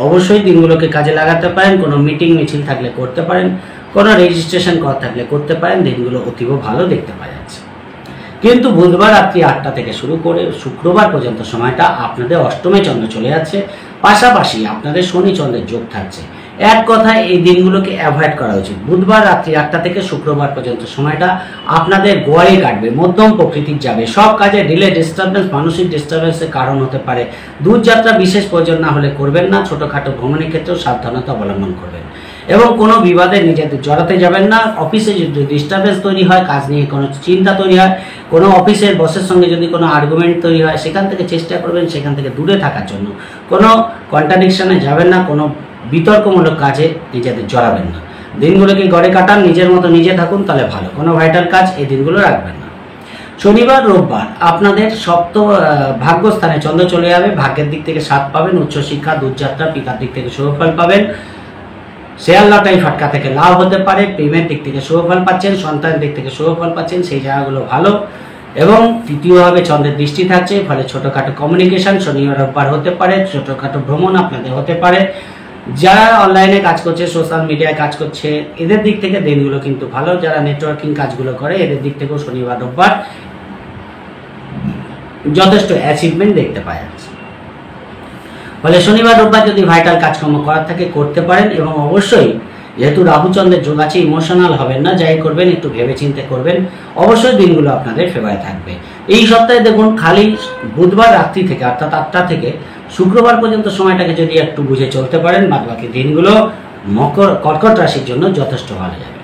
অবশ্যই দিনগুলোকে কাজে লাগাতে পারেন, কোনো মিটিং মিছিল থাকলে করতে পারেন, কোনো রেজিস্ট্রেশন করা থাকলে করতে পারেন, দিনগুলো অতীব ভালো দেখতে পাওয়া যাচ্ছে। কিন্তু বুধবার রাত্রি 8টা থেকে শুরু করে শুক্রবার পর্যন্ত সময়টা আপনাদের অষ্টমে চন্দ্র চলে যাচ্ছে, পাশাপাশি আপনাদের শনি চন্দ্রের যোগ থাকছে। এক কথায় এই দিনগুলোকে অ্যাভয়েড করা উচিত। বুধবার রাত্রি 8টা থেকে শুক্রবার পর্যন্ত সময়টা আপনাদের গড়ে কাটবে, মধ্যম প্রকৃতির যাবে, সব কাজে ডিলে, ডিস্টারবেন্স, মানসিক ডিস্টারবেন্সের কারণ হতে পারে। দূরযাত্রা বিশেষ প্রয়োজন না হলে করবেন না। ছোটোখাটো ভ্রমণের ক্ষেত্রেও সাবধানতা অবলম্বন করবেন এবং কোনো বিবাদে নিজেদের জড়াতে যাবেন না। অফিসে যদি ডিস্টারবেন্স তৈরি হয়, কাজ নিয়ে কোনো চিন্তা তৈরি হয়, কোনো অফিসের বসের সঙ্গে যদি কোনো আর্গুমেন্ট তৈরি হয়, সেখান থেকে চেষ্টা করবেন সেখান থেকে দূরে থাকার জন্য। কোনো কন্ট্রাডিকশনে যাবেন না, কোনো বিতর্কমূলক কাজে নিজেদের জড়াবেন না। দিনগুলোকে গড়ে কাটান, নিজের মতো নিজে থাকুন, তাহলে ভালো। কোনো ভাইটাল কাজ এই দিনগুলো রাখবেন না। শনিবার রোববার আপনাদের ভাগ্যস্থানে চন্দ্র চলে যাবে, ভাগ্যের দিক থেকে 7 পাবেন, উচ্চশিক্ষা, দূরযাত্রা, পিতার দিক থেকে শুভ ফল পাবেন, শেয়ার লটারি ফাটকা থেকে লাভ হতে পারে, প্রেমের দিক থেকে শুভ ফল পাচ্ছেন, সন্তানের দিক থেকে শুভ ফল পাচ্ছেন, সেই জায়গাগুলো ভালো। এবং তৃতীয়ভাবে চন্দ্রের দৃষ্টি থাকছে, ফলে ছোটোখাটো কমিউনিকেশন শনিবার রোববার হতে পারে, ছোটোখাটো ভ্রমণ আপনাদের হতে পারে। যারা অনলাইনে কাজ করছে, সোশ্যাল মিডিয়ায় কাজ করছে, এদের দিক থেকে দিনগুলো কিন্তু ভালো। যারা নেটওয়ার্কিং কাজগুলো করে এদের দিক থেকেও শনিবার রোববার যথেষ্ট অ্যাচিভমেন্ট দেখতে পাওয়া যাচ্ছে। ফলে শনিবার রোববার যদি ভাইটাল কাজকর্ম করার থাকে করতে পারেন এবং অবশ্যই যেহেতু রাহুচন্দ্রের যোগ আছে, ইমোশনাল হবেন না, যাই করবেন একটু ভেবেচিন্তে করবেন, অবশ্যই দিনগুলো আপনাদের ফেভারে থাকবে। এই সপ্তাহে দেখুন খালি বুধবার রাত্রি থেকে অর্থাৎ 8টা থেকে শুক্রবার পর্যন্ত সময়টাকে যদি একটু বুঝে চলতে পারেন, বাদবাকি দিনগুলো কর্কট রাশির জন্য যথেষ্ট ভালো যাবে।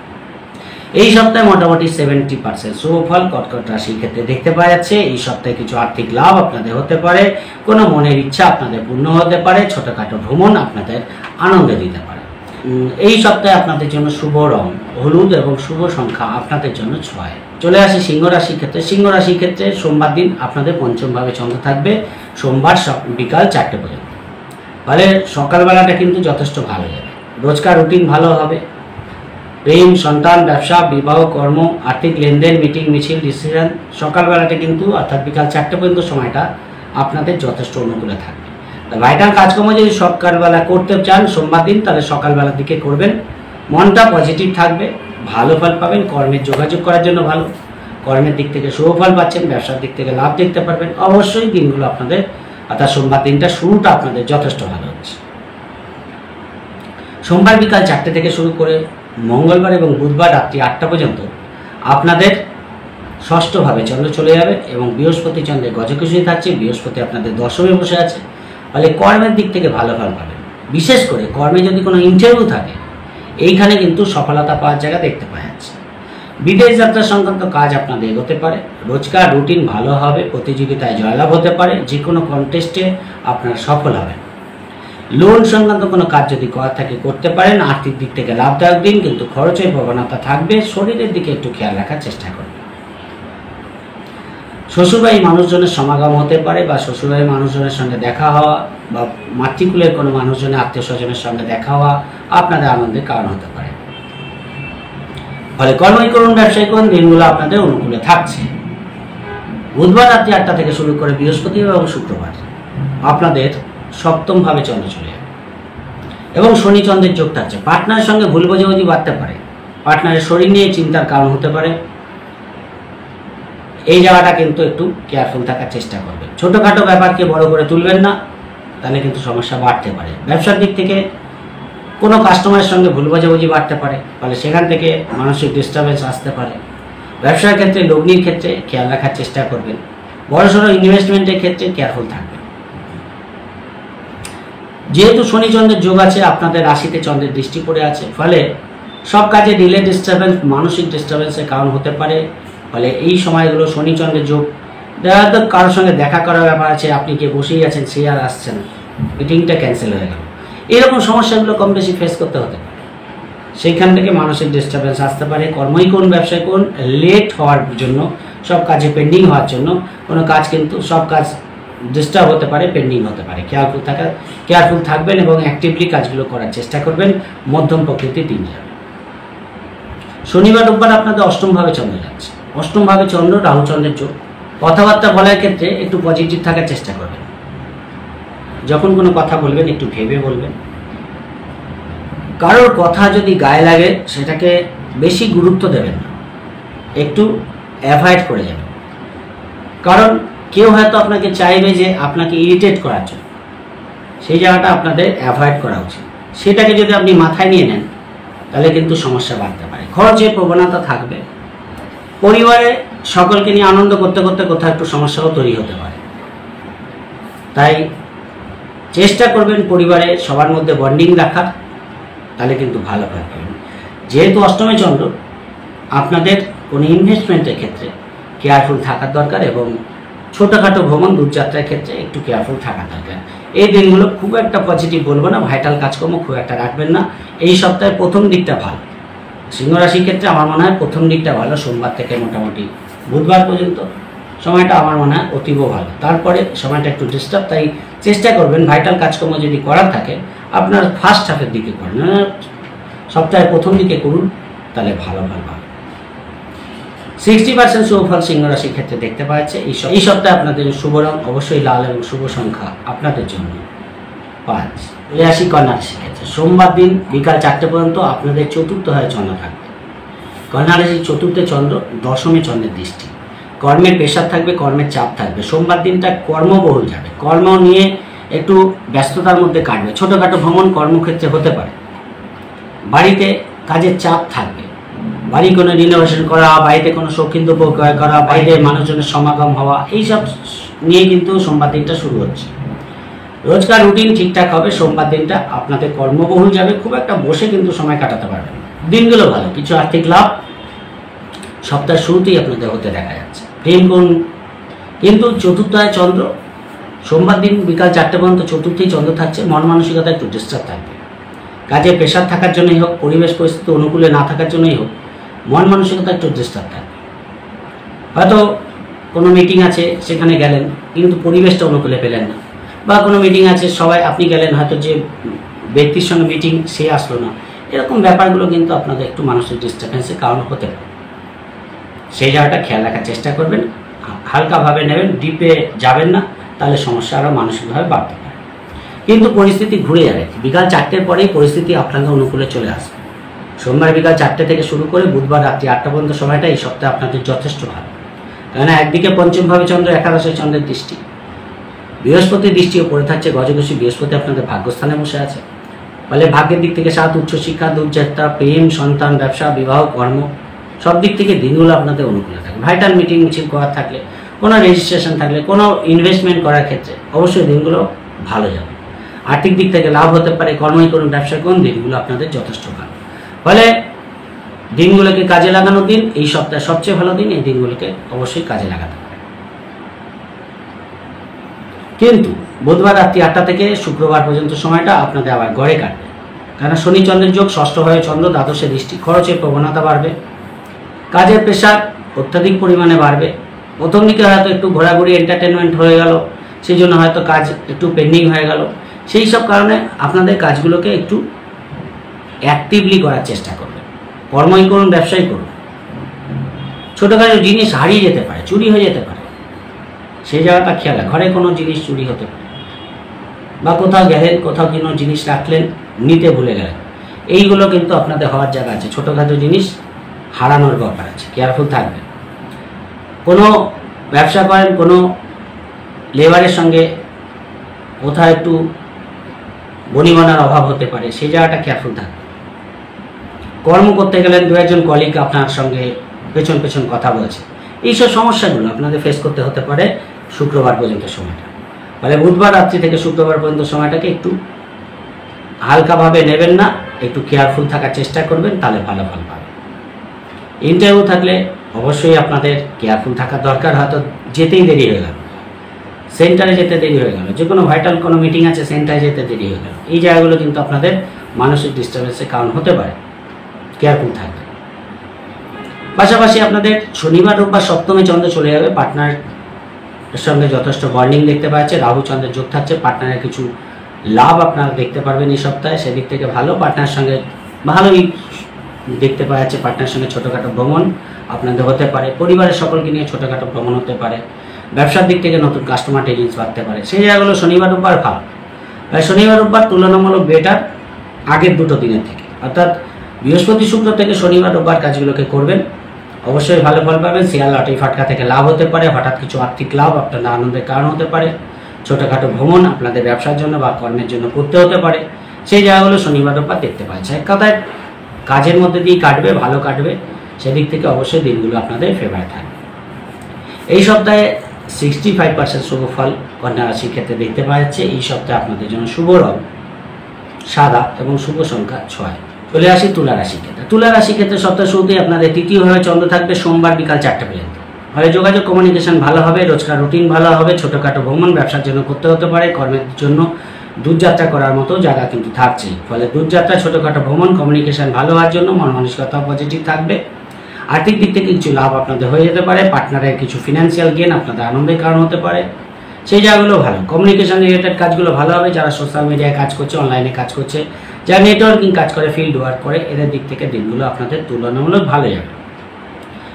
এই সপ্তাহে মোটামুটি 70% শুভ ফল কর্কট রাশির ক্ষেত্রে দেখতে পাওয়া যাচ্ছে। এই সপ্তাহে কিছু আর্থিক লাভ আপনাদের হতে পারে, কোনো মনের ইচ্ছা আপনাদের পূর্ণ হতে পারে, ছোটোখাটো ভ্রমণ আপনাদের আনন্দ দিতে পারে। এই সপ্তাহে আপনাদের জন্য শুভ রং হলুদ এবং শুভ সংখ্যা আপনাদের জন্য 6। চলে আসে সিংহ রাশির ক্ষেত্রে। সিংহ রাশির ক্ষেত্রে সোমবার দিন আপনাদের পঞ্চমভাবে চন্দ্র থাকবে, সোমবার বিকাল 4টে পর্যন্ত। ফলে সকালবেলাটা কিন্তু যথেষ্ট ভালো যাবে, রোজকার রুটিন ভালো হবে, প্রেম, সন্তান, ব্যবসা, বিবাহ, কর্ম, আর্থিক লেনদেন, মিটিং মিছিল, ডিসিশন সকালবেলাটা কিন্তু অর্থাৎ বিকাল 4টে পর্যন্ত সময়টা আপনাদের যথেষ্ট অনুকূলে থাকবে। ভাইটাল কাজকর্ম যদি সকালবেলা করতে চান সোমবার দিন, তাহলে সকালবেলার দিকে করবেন, মনটা পজিটিভ থাকবে, ভালো ফল পাবেন। কর্মের যোগাযোগ করার জন্য ভালো, কর্মের দিক থেকে শুভ ফল পাচ্ছেন, ব্যবসার দিক থেকে লাভ দেখতে পারবেন। অবশ্যই দিনগুলো আপনাদের অর্থাৎ সোমবার দিনটা শুরুটা আপনাদের যথেষ্ট ভালো হচ্ছে। সোমবার বিকাল 4টে থেকে শুরু করে মঙ্গলবার এবং বুধবার রাত্রি 8টা পর্যন্ত আপনাদের ষষ্ঠভাবে চন্দ্র চলে যাবে এবং বৃহস্পতি চন্দ্রের গজকেশরী থাকছে। বৃহস্পতি আপনাদের দশমে বসে আছে, ফলে কর্মের দিক থেকে ভালো ফল পাবেন। বিশেষ করে কর্মে যদি কোনো ইন্টারভিউ থাকে, এইখানে কিন্তু সফলতা পাওয়ার জায়গা দেখতে পাওয়া যাচ্ছে। বিদেশ যাত্রা সংক্রান্ত কাজ আপনাদের এগোতে পারে, রোজকার রুটিন ভালো হবে, প্রতিযোগিতায় জয়লাভ হতে পারে, যে কোনো কন্টেস্টে আপনারা সফল হবেন। লোন সংক্রান্ত কোনো কাজ যদি করা থাকে করতে পারেন, আর্থিক দিক থেকে লাভদায়ক দিন, কিন্তু খরচের প্রবণতা থাকবে, শরীরের দিকে একটু খেয়াল রাখার চেষ্টা করবেন। শ্বশুরবাড়ির মানুষজনের সমাগম হতে পারে বা শ্বশুরবাড়ির মানুষজনের সঙ্গে দেখা হওয়া বা মাতৃকুলের কোনো মানুষজনের আত্মীয় স্বজনের সঙ্গে দেখা হওয়া আপনাদের আনন্দের কারণ হতে পারে। ফলে কর্মই করুন ব্যবসায়ী করুন দিনগুলো আপনাদের অনুকূলে থাকছে। বুধবার রাত্রি 8টা থেকে শুরু করে বৃহস্পতিবার এবং শুক্রবার আপনাদের সপ্তম ভাবে চন্দ্র চলে যাবে এবং শনি চন্দ্রের যোগ থাকছে। পার্টনারের সঙ্গে ভুল বোঝাবুঝি বাড়তে পারে, পার্টনারের শরীর নিয়ে চিন্তার কারণ হতে পারে। এই জায়গাটা কিন্তু একটু কেয়ারফুল থাকার চেষ্টা করবেন। ছোটোখাটো ব্যাপারকে বড় করে তুলবেন না, তাহলে কিন্তু সমস্যা বাড়তে পারে। ব্যবসার দিক থেকে কোনো কাস্টমারের সঙ্গে ভুল বোঝাবুঝি বাড়তে পারে, ফলে সেখান থেকে মানসিক ডিস্টারবেন্স আসতে পারে। ব্যবসার ক্ষেত্রে লগ্নির ক্ষেত্রে খেয়াল রাখার চেষ্টা করবেন। বড়সড় ইনভেস্টমেন্টের ক্ষেত্রে কেয়ারফুল থাকবেন। যেহেতু শনি চন্দ্রের যোগ আছে, আপনাদের রাশিতে চন্দ্রের দৃষ্টি পড়ে আছে, ফলে সব কাজে ডিলে ডিস্টারবেন্স, মানসিক ডিস্টারবেন্সের কারণ হতে পারে। ফলে এই সময়গুলো শনি চন্দ্রের যোগ, দেখা তো কারোর সঙ্গে দেখা করার ব্যাপার আছে, আপনি কে বসেই আছেন, সে আর আসছেন, মিটিংটা ক্যান্সেল হয়ে গেল, এরকম সমস্যাগুলো কম বেশি ফেস করতে হতে পারে। সেইখান থেকে মানসিক ডিস্টারবেন্স আসতে পারে। কর্মই কোন ব্যবসায় কোন লেট হওয়ার জন্য, সব কাজে পেন্ডিং হওয়ার জন্য, কোনো কাজ কিন্তু সব কাজ ডিস্টার্ব হতে পারে, পেন্ডিং হতে পারে। কেয়ারফুল থাকবেন এবং অ্যাক্টিভলি কাজগুলো করার চেষ্টা করবেন। মধ্যম প্রকৃতির দিন যাবে। শনিবার রোববার আপনাদের অষ্টমভাবে চন্দ্র যাচ্ছে। অষ্টমভাবে চন্দ্র রাহু চন্দ্রের যোগ। কথাবার্তা বলার ক্ষেত্রে একটু পজিটিভ থাকার চেষ্টা করবেন। যখন কোনো কথা বলবেন একটু ভেবে বলবেন। কারোর কথা যদি গায়ে লাগে সেটাকে বেশি গুরুত্ব দেবেন না, একটু অ্যাভয়েড করে যাবেন। কারণ কেউ হয়তো আপনাকে চাইবে যে আপনাকে ইরিটেট করার জন্য, সেই জায়গাটা আপনাদের অ্যাভয়েড করা উচিত। সেটাকে যদি আপনি মাথায় নিয়ে নেন তাহলে কিন্তু সমস্যা বাড়তে পারে। খরচের প্রবণতা থাকবে। পরিবারে সকলকে নিয়ে আনন্দ করতে করতে কোথাও একটু সমস্যাও তৈরি হতে পারে। তাই চেষ্টা করবেন পরিবারে সবার মধ্যে বন্ডিং রাখার, তাহলে কিন্তু ভালো থাকবেন। যেহেতু অষ্টমে চন্দ্র, আপনাদের কোনো ইনভেস্টমেন্টের ক্ষেত্রে কেয়ারফুল থাকার দরকার এবং ছোটোখাটো ভ্রমণ দূরযাত্রার ক্ষেত্রে একটু কেয়ারফুল থাকা দরকার। এই দিনগুলো খুব একটা পজিটিভ বলবো না, ভাইটাল কাজকর্ম খুব একটা রাখবেন না। এই সপ্তাহের প্রথম দিকটা ভালো। সিংহ রাশির ক্ষেত্রে আমার মনে হয় প্রথম দিকটা ভালো, সোমবার থেকে মোটামুটি বুধবার পর্যন্ত সময়টা আমার মনে হয় অতীব ভালো। তারপরে সময়টা একটু ডিস্টার্ব, তাই চেষ্টা করবেন ভাইটাল কাজকর্ম যদি করার থাকে আপনার ফার্স্ট হাফের দিকে করেন, সপ্তাহের প্রথম দিকে করুন, তাহলে ভালো হবে। 60% শুভফল সিংহ রাশির ক্ষেত্রে দেখতে পাওয়া যাচ্ছে। এই সপ্তাহে আপনাদের শুভ রং অবশ্যই লাল এবং শুভ সংখ্যা আপনাদের জন্য 5। রাশি কন্যা রাশির ক্ষেত্রে সোমবার দিন বিকাল 4টে পর্যন্ত আপনাদের চতুর্থ হয়ে চন্দ্র থাকবে। কন্যা রাশির চতুর্থে চন্দ্র, দশমে চন্দ্রের দৃষ্টি। কর্মের প্রেশার থাকবে, কর্মের চাপ থাকবে। সোমবার দিনটা কর্মবহুল যাবে, কর্ম নিয়ে একটু ব্যস্ততার মধ্যে কাটবে। ছোটোখাটো ভ্রমণ কর্মক্ষেত্রে হতে পারে। বাড়িতে কাজের চাপ থাকবে, বাড়ি কোনো রিনোভেশন করা, বাড়িতে কোনো শৌখিন দ্রব্য ক্রয় করা, বাইরে মানুষজনের সমাগম হওয়া, এইসব নিয়ে কিন্তু সোমবার দিনটা শুরু হচ্ছে। রোজকার রুটিন ঠিকঠাক হবে। সোমবার দিনটা আপনাদের কর্মবহুল যাবে, খুব একটা বসে কিন্তু সময় কাটাতে পারবেন। দিনগুলো ভালো, কিছু আর্থিক লাভ সপ্তাহের শুরুতেই আপনাদের হতে দেখা যাচ্ছে। প্রেম করুন, কিন্তু চতুর্থায় চন্দ্র, সোমবার দিন বিকাল 4টে পর্যন্ত চতুর্থেই চন্দ্র থাকছে। মন মানসিকতা একটু ডিস্টার্ব থাকবে। কাজে প্রেশার থাকার জন্যই হোক, পরিবেশ পরিস্থিতি অনুকূলে না থাকার জন্যই হোক, মন মানসিকতা একটু ডিস্টার্ব থাকবে। হয়তো কোনো মিটিং আছে সেখানে গেলেন কিন্তু পরিবেশটা অনুকূলে পেলেন না, বা কোনো মিটিং আছে সবাই আপনি গেলেন, হয়তো যে ব্যক্তির সঙ্গে মিটিং সে আসলো না, এরকম ব্যাপারগুলো কিন্তু আপনাদের একটু মানসিক ডিস্টার্বেন্সের কারণ হতে পারে। সেই জায়গাটা খেয়াল রাখার চেষ্টা করবেন। হালকাভাবে নেবেন, ডিপে যাবেন না, তাহলে সমস্যা আরও মানসিকভাবে বাড়তে পারে। কিন্তু পরিস্থিতি ঘুরে যাবে। বিকাল 4টের পরেই পরিস্থিতি আপনাদের অনুকূলে চলে আসবে। সোমবার বিকাল 4টে থেকে শুরু করে বুধবার রাত্রি 8টা পর্যন্ত সময়টা এই সপ্তাহে আপনাদের যথেষ্ট ভালো। কেননা একদিকে পঞ্চমভাবে চন্দ্র, একাদশে চন্দ্রের দৃষ্টি, বৃহস্পতির দৃষ্টিও পড়ে থাকছে। গজকেশী বৃহস্পতি আপনাদের ভাগ্যস্থানে বসে আছে। ফলে ভাগ্যের দিক থেকে সাথ, উচ্চশিক্ষা, দূরযাত্রা, প্রেম, সন্তান, ব্যবসা, বিবাহ, কর্ম, সব দিক থেকে দিনগুলো আপনাদের অনুকূলে থাকে। ভাইটাল মিটিং মিছিল করার থাকলে, কোনো রেজিস্ট্রেশন থাকলে, কোনো ইনভেস্টমেন্ট করার ক্ষেত্রে অবশ্যই দিনগুলো ভালো যাবে। আর্থিক দিক থেকে লাভ হতে পারে। কর্মই করুন, ব্যবসা করুন, দিনগুলো আপনাদের যথেষ্ট ভালো। ফলে দিনগুলোকে কাজে লাগানোর দিন, এই সপ্তাহে সবচেয়ে ভালো দিন। এই দিনগুলোকে অবশ্যই কাজে লাগাতে হবে। কিন্তু বুধবার রাত্রি 8টা থেকে শুক্রবার পর্যন্ত সময়টা আপনাদের আবার গড়ে কাটবে। কেন শনি চন্দ্রের যোগ, ষষ্ঠভাবে চন্দ্র, দ্বাদশে দৃষ্টি। খরচের প্রবণতা বাড়বে, কাজের প্রেশার অত্যাধিক পরিমাণে বাড়বে। প্রথম দিকে হয়তো একটু ঘোরাঘুরি, এন্টারটেনমেন্ট হয়ে গেল, সেই জন্য হয়তো কাজ একটু পেন্ডিং হয়ে গেল। সেই সব কারণে আপনাদের কাজগুলোকে একটু অ্যাক্টিভলি করার চেষ্টা করবেন। কর্মই করুন, ব্যবসাই করুন, ছোটোখাটো জিনিস হারিয়ে যেতে পারে, চুরি হয়ে যেতে পারে, সেই জায়গাটা খেয়াল রাখবেন। ঘরে কোনো জিনিস চুরি হতে পারে, বা কোথাও গেলেন, কোথাও কোনো জিনিস রাখলেন, নিতে ভুলে গেলেন, এইগুলো কিন্তু আপনাদের হওয়ার জায়গা আছে। ছোটোখাটো জিনিস হারানোর ব্যাপার আছে, কেয়ারফুল থাকবেন। কোনো ব্যবসা করেন, কোনো লেবারের সঙ্গে কোথাও একটু বনিবনার অভাব হতে পারে, সেই জায়গাটা কেয়ারফুল থাকবে। কর্ম করতে গেলেন, দু একজন কলিগ আপনার সঙ্গে পেছন পেছন কথা বলছে, এইসব সমস্যাগুলো আপনাদের ফেস করতে হতে পারে শুক্রবার পর্যন্ত সময়টা। ফলে বুধবার রাত্রি থেকে শুক্রবার পর্যন্ত সময়টাকে একটু হালকাভাবে নেবেন না, একটু কেয়ারফুল থাকার চেষ্টা করবেন, তাহলে ভালো ফল পাবেন। ইন্টারভিউ থাকলে অবশ্যই আপনাদের কেয়ারফুল থাকার দরকার। হয়তো যেতেই দেরি হয়ে গেল, সেন্টারে যেতে দেরি হয়ে গেল, যে কোনো ভাইটাল কোনো মিটিং আছে সেন্টারে যেতে দেরি হয়ে গেল, এই জায়গাগুলো কিন্তু আপনাদের মানসিক ডিস্টার্বেন্সের কারণ হতে পারে, কেয়ারফুল থাকবে। পাশাপাশি আপনাদের শনিবার রোববার সপ্তমে চন্দ্র চলে যাবে, পার্টনারের সঙ্গে যথেষ্ট বন্ডিং দেখতে পাচ্ছে, রাহু চন্দ্রের যোগ থাকছে, পার্টনারের কিছু লাভ আপনারা দেখতে পারবেন এই সপ্তাহে, সেদিক থেকে ভালো। পার্টনারের সঙ্গে ভালোই দেখতে পাওয়া যাচ্ছে, পার্টনারের সঙ্গে ছোটোখাটো ভ্রমণ আপনাদের হতে পারে, পরিবারের সকলকে নিয়ে ছোটোখাটো ভ্রমণ হতে পারে, ব্যবসার দিক থেকে নতুন কাস্টমার টেলিংস বাড়তে পারে, সেই জায়গাগুলো শনিবার রোববার ভালো। শনিবার রোববার তুলনামূলক বেটার আগের দুটো দিনের থেকে, অর্থাৎ বৃহস্পতি শুক্র থেকে শনিবার রোববার কাজগুলোকে করবেন, অবশ্যই ভালো ফল পাবেন। শেয়ার লটারি ফাটকা থেকে লাভ হতে পারে, হঠাৎ কিছু আর্থিক লাভ আপনাদের আনন্দের কারণ হতে পারে, ছোটোখাটো ভ্রমণ আপনাদের ব্যবসার জন্য বা কর্মের জন্য করতে হতে পারে, সেই জায়গাগুলো শনিবার রোববার দেখতে পাচ্ছে। এক কথায় কাজের মধ্যে দিয়েই কাটবে, ভালো কাটবে, সেদিক থেকে অবশ্যই দিনগুলো আপনাদের ফেভারে থাকবে। এই সপ্তাহে 65% শুভ ফল কন্যা রাশির ক্ষেত্রে দেখতে পাওয়া যাচ্ছে। এই সপ্তাহে আপনাদের জন্য শুভ রং সাদা এবং শুভ সংখ্যা 6। চলে আসি তুলা রাশির ক্ষেত্রে। তুলা রাশির ক্ষেত্রে সপ্তাহ শুরুতেই আপনাদের তৃতীয়ভাবে চন্দ্র থাকবে সোমবার বিকাল 4টা পর্যন্ত। ফলে যোগাযোগ কমিউনিকেশন ভালো হবে, রোজকার রুটিন ভালো হবে, ছোটোখাটো ভ্রমণ ব্যবসার জন্য করতে হতে পারে, কর্মের জন্য দূরযাত্রা করার মতো জায়গা কিন্তু থাকছেই। ফলে দূরযাত্রা, ছোটোখাটো ভ্রমণ, কমিউনিকেশন ভালো হওয়ার জন্য মন মানসিকতা পজিটিভ থাকবে। আর্থিক দিক থেকে কিছু লাভ আপনাদের হয়ে যেতে পারে, পার্টনারের কিছু ফিনান্সিয়াল গেন আপনাদের আনন্দের কারণ হতে পারে, সেই জায়গাগুলো ভালো। কমিউনিকেশন রিলেটেড কাজগুলো ভালো হবে, যারা সোশ্যাল মিডিয়ায় কাজ করছে, অনলাইনে কাজ করছে, যারা নেটওয়ার্কিং কাজ করে, ফিল্ড ওয়ার্ক করে, এদের দিক থেকে দিনগুলো আপনাদের তুলনামূলক ভালো যাবে।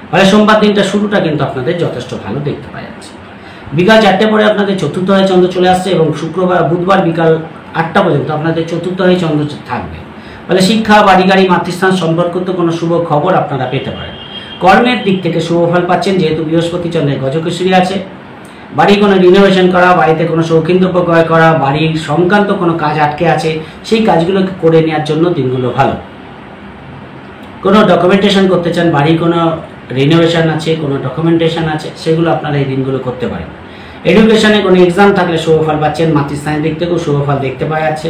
ফলে সোমবার দিনটা শুরুটা কিন্তু আপনাদের যথেষ্ট ভালো দেখতে পাওয়া যাচ্ছে। বিকাল 4টে পরে আপনাদের চতুর্থ হয় চন্দ্র চলে আসছে এবং শুক্রবার বুধবার বিকাল 8টা পর্যন্ত আপনাদের চতুর্থ হয় চন্দ্র থাকবে। ফলে শিক্ষা, বাড়ি গাড়ি, মাতৃস্থান সম্পর্কিত কোনো শুভ খবর আপনারা পেতে পারেন। কর্মের দিক থেকে শুভ ফল পাচ্ছেন, যেহেতু বৃহস্পতি চন্দ্রের গজকেশরী আছে। বাড়ি কোনো রিনোভেশন করা, বাড়িতে কোনো শৌখিন দ্রব্য ক্রয় করা, বাড়ির সংক্রান্ত কোনো কাজ আটকে আছে, সেই কাজগুলোকে করে নেওয়ার জন্য দিনগুলো ভালো। কোনো ডকুমেন্টেশন করতে চান, বাড়ির কোনো রিনোভেশন আছে, কোনো ডকুমেন্টেশন আছে, সেগুলো আপনারা এই দিনগুলো করতে পারেন। এডুকেশনে কোনো এক্সাম থাকলে শুভ ফল পাচ্ছেন, মাতৃস্থানের দিক থেকেও শুভ ফল দেখতে পাওয়া যাচ্ছে।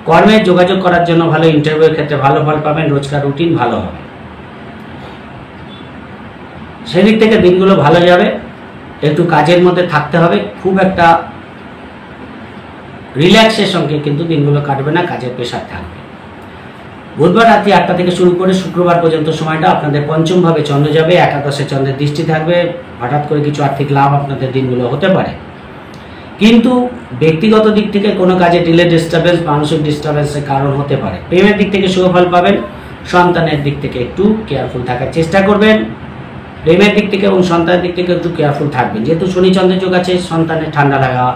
কর্মের যোগাযোগ করার জন্য ভালো, ইন্টারভিউয়ের ক্ষেত্রে ভালো ফল পাবেন, রোজকার রুটিন ভালো হবে, সেদিক থেকে দিনগুলো ভালো যাবে। একটু কাজের মধ্যে থাকতে হবে, খুব একটা রিল্যাক্সের সঙ্গে কিন্তু দিনগুলো কাটবে না, কাজের প্রেশার থাকবে। বুধবার রাত্রি 8টা থেকে শুরু করে শুক্রবার পর্যন্ত সময়টা আপনাদের পঞ্চমভাবে চন্দ্র যাবে, একাদশে চন্দ্রের দৃষ্টি থাকবে, হঠাৎ করে কিছু আর্থিক লাভ আপনাদের দিনগুলো হতে পারে। কিন্তু ব্যক্তিগত দিক থেকে কোনো কাজে ডিলে, ডিস্টারবেন্স, মানসিক ডিস্টারবেন্সের কারণ হতে পারে। প্রেমের দিক থেকে শুভ ফল পাবেন, সন্তানের দিক থেকে একটু কেয়ারফুল থাকার চেষ্টা করবেন। প্রেমের দিক থেকে এবং সন্তানের দিক থেকে একটু কেয়ারফুল থাকবেন, যেহেতু শনি চন্দ্রের যোগ আছে। সন্তানের ঠান্ডা লাগা,